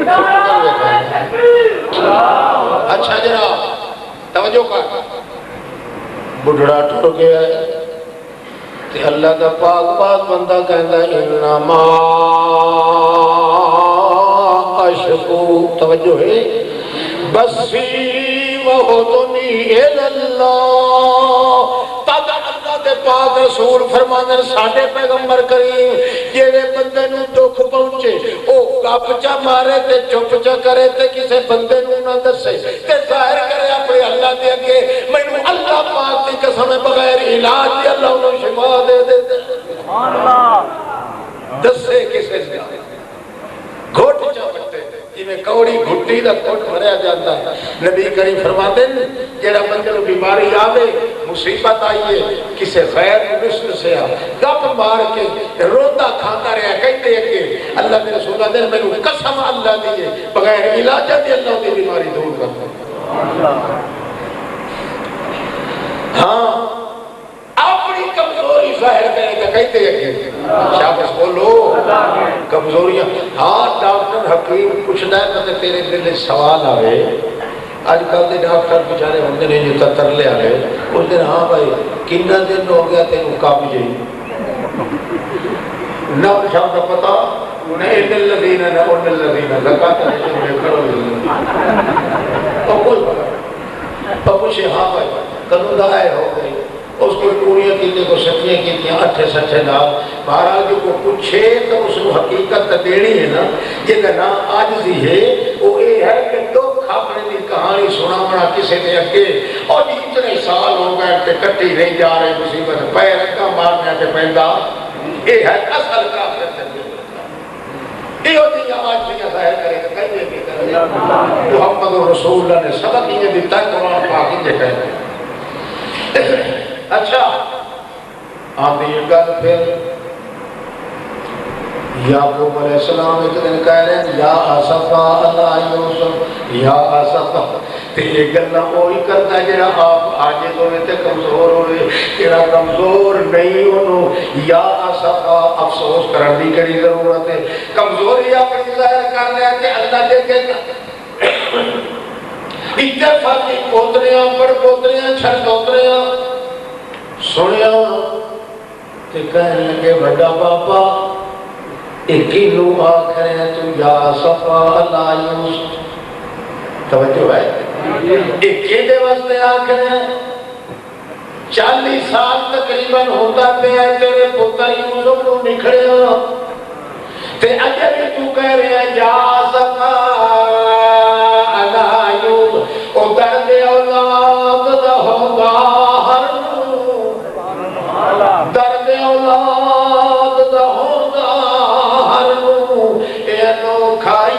اچھا جناب توجہ کر، بڑھڑا ٹر گیا ہے تے اللہ دا پاک پاک بندہ کہندا ہے انما اشکو، توجہ ہے، بسی وحزنی اللہ، تب اللہ دے پاک رسول فرماندے ساڈے پیغمبر کریم جڑے بندے نو دکھ پہنچے او گپ چا مارے تے چپ چا کرے تے کسے بندے نو نہ دسے تے ظاہر کرے اپنے اللہ دے اگے مینوں اللہ پاک دی قسم بغیر علاج دی اللہ انہوں شفا دے دے سبحان اللہ، دسے کسے گھٹ چا بٹے جویں کوڑی گھٹی دا گھٹ بھریا جاتا ہے، نبی کریم فرماتے ہیں جڑا بندے نوں بیماری آوے مصیبت آئی ہے کسے غیر مسلم سے گپ مار کے روتا کھاتا رہا کہتے ہیں کہ اللہ میرے رسول اللہ نے مینوں قسم اللہ دی ہے بغیر علاج دی اللہ دی بیماری دور کرتا۔ ہاں اپنی کمزوری ظاہر کرے تو کہتے ہیں کہ شاباش بولو کمزوریاں، ہاں ڈاکٹر حکیم پوچھتا ہے کہ تیرے دل میں سوال آوے، آج کل دے ڈاکٹر بیچارے ہوندے نے جو تر لے آئے اس دن ہاں بھائی کنا دن ہو گیا تینوں کام جائی نہ شام کا پتا انہیں ان الذین نہ ان الذین زکات نہیں کرو تو کوئی پتا تو پوچھے ہاں بھائی کدوں دا ہے ہو گئی اس کو پوریاں کیتے کو سچیاں کیتیاں اٹھے سچے نال بہرحال جو کو پوچھے تو اس کو حقیقت دینی ہے نا جے نا عاجزی ہے وہ یہ ہے کہ دکھ اپنے دی کہانی سنا منا کسی نے اگے اور اتنے سال ہو گئے تے کٹی نہیں جا رہے مصیبت پے رکھا مارنے تے پیندا یہ ہے اصل کافر تے یہ ہوتی آج بھی ظاہر کرے کہ کہنے بھی کرے محمد رسول اللہ نے سبق یہ دیتا ہے قرآن پاک دے کہنے اچھا آمین یہ گل پھر یعقوب علیہ السلام ایک دن کہہ رہے ہیں یا آصفہ اللہ یوسف یا آصفہ تے یہ گلنا وہی کرتا ہے جڑا آپ عاجز ہوئے تے کمزور ہوئے جڑا کمزور نہیں انہوں یا آصفہ افسوس کرن دی کڑی ضرورت ہے کمزوری اپنی ظاہر کر رہے ہیں کہ اللہ دے کے اتفاقی پوتریاں بڑ پوتریاں چھڑ پوتریاں سنیا تے کہنے لگے بڑا پاپا اکیلو آخر ہے تو یا صفا اللہ یوسف توجہ ہے اکیلے واسطے آخر ہے 40 سال تقریباً ہوتا پہ ہے تیرے پتر یوسف کو نکھڑے ہو تے اجے بھی تو کہہ رہے ہیں یا صفا اللہ یوسف او درد اولاد دا ہوگا ہر درد اولاد دا ہوگا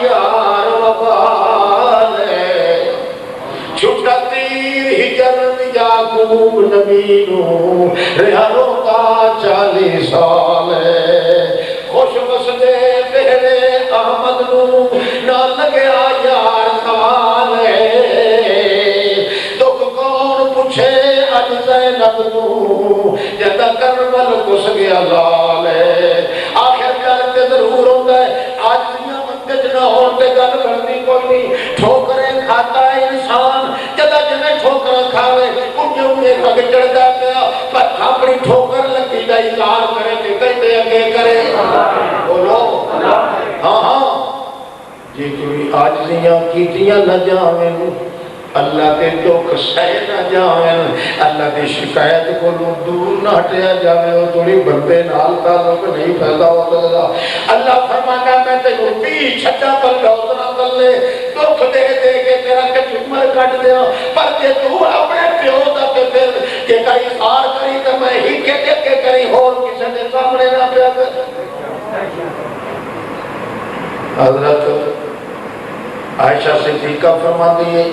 یار وبالے چھٹا تیر ہجر یعقوب نبی نو ریحانوں کا 40 سال خوش بسدے تیرے آمد نو نہ لگیا یار سال دکھ کون پوچھے اج زینب نو جدا کربل کس گیا لال آخر کر کے ضرور ہوتا ہے آج نہ ہوتے گل کرتی کوئی نہیں ٹھوکریں کھاتا ہے انسان جدا جنہیں ٹھوکریں کھاوے انہیں رگ چڑھتا پیا پر اپنی ٹھوکر لگی دا اظہار کرے کہ کہتے اگے کرے بولو ہاں ہاں جی کوئی آجزیاں کیتیاں نہ جاویں اللہ کے دکھ سہ نہ جاویں اللہ کی شکایت کو دور نہ ہٹیا جاویں وہ تھوڑی بندے نال تعلق نہیں پیدا ہو سکتا اللہ فرمانا میں تجھے بھی چھٹا پر گوزنا کر لے دکھ دے دے کے تیرا کچمر کٹ دیا پر کہ تو اپنے پیو دا پہ پھر کہ کئی سار کری تو میں ہی کے کری اور کسی نے سامنے نہ پیا کر حضرت عائشہ صدیقہ فرما دیئے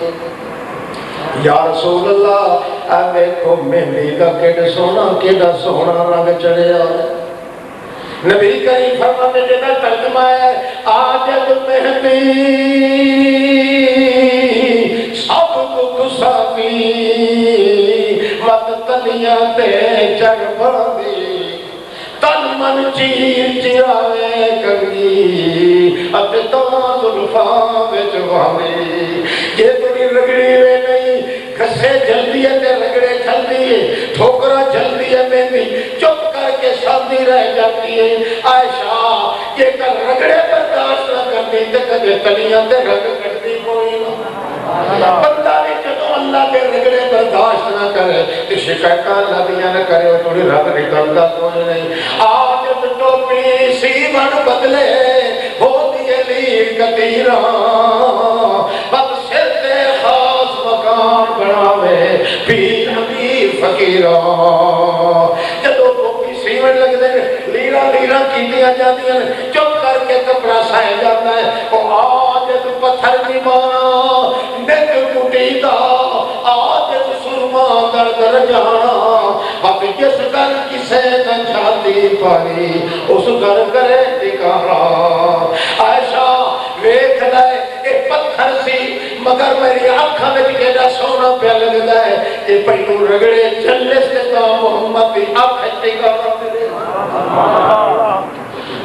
یا رسول اللہ اے دیکھو مہندی کا کیڑا سونا رنگ چڑھیا نبی کریم فرماتے جنہ ترجمہ ہے آج مہندی سب کو ساقی مت تلیاں تے چڑھ بندی تن من چیر چرائے کنگی اب تو زلفاں وچ وامی یہ تیری رگڑی وے نہیں کسے جلدی ہے تے رگڑے جلدی ہے ٹھوکرا جلدی ہے مہندی چپ کر کے شادی رہ جاتی ہے عائشہ یہ کل رگڑے برداشت نہ کرتی تے کدے تلیاں تے رگ کٹتی کوئی نہ بندہ نے جدو اللہ کے رگڑے برداشت نہ کرے تو شکایت اللہ دیا نہ کرے وہ تھوڑی رگ نکلتا کوئی نہیں آج ٹوپی سیون بدلے ہوتی ہے لیر کتیران بد سر تے خاص مکان بناوے پیر امیر فقیران جدو ٹوپی سیون لگ دے لیرہ کیتیاں جاتی ہیں چپ کر کے کپڑا سائے جاتا ہے وہ آج پتھر کی مانا نک کٹی دا آج سرما در در جانا بات جس گھر کسے نہ جاتی پانی اس گھر کرے نکارا عائشہ ویکھ لائے ایک پتھر سی مگر میری آنکھا میں کیڑا سونا پہ لگتا ہے یہ پہلو رگڑے چلے سے تا محمد دی آنکھ ٹکا کرتے دے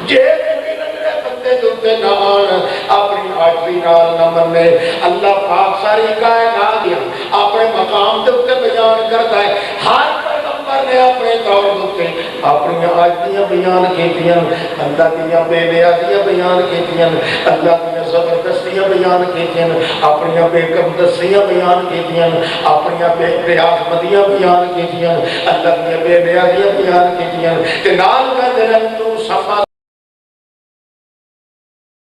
جے کوئی رگڑے بندے دوتے نال اپنی عاجزی نال نہ منے اللہ پاک ساری کائنات دیا اپنے مقام دوتے بیان کرتا ہے ہر پیغمبر نے اپنے دور دوتے اپنی عاجزیاں بیان کیتیاں اللہ دیا بے نیازیاں بیان کیتیاں اللہ دیا زبردستیاں بیان کیتیاں اپنی بے قدسیاں بیان کیتیاں اپنی بے ریاضمدیاں بیان کیتیاں اللہ دیا بے نیازیاں بیان کیتیاں کہ نال کا دلم تو صفا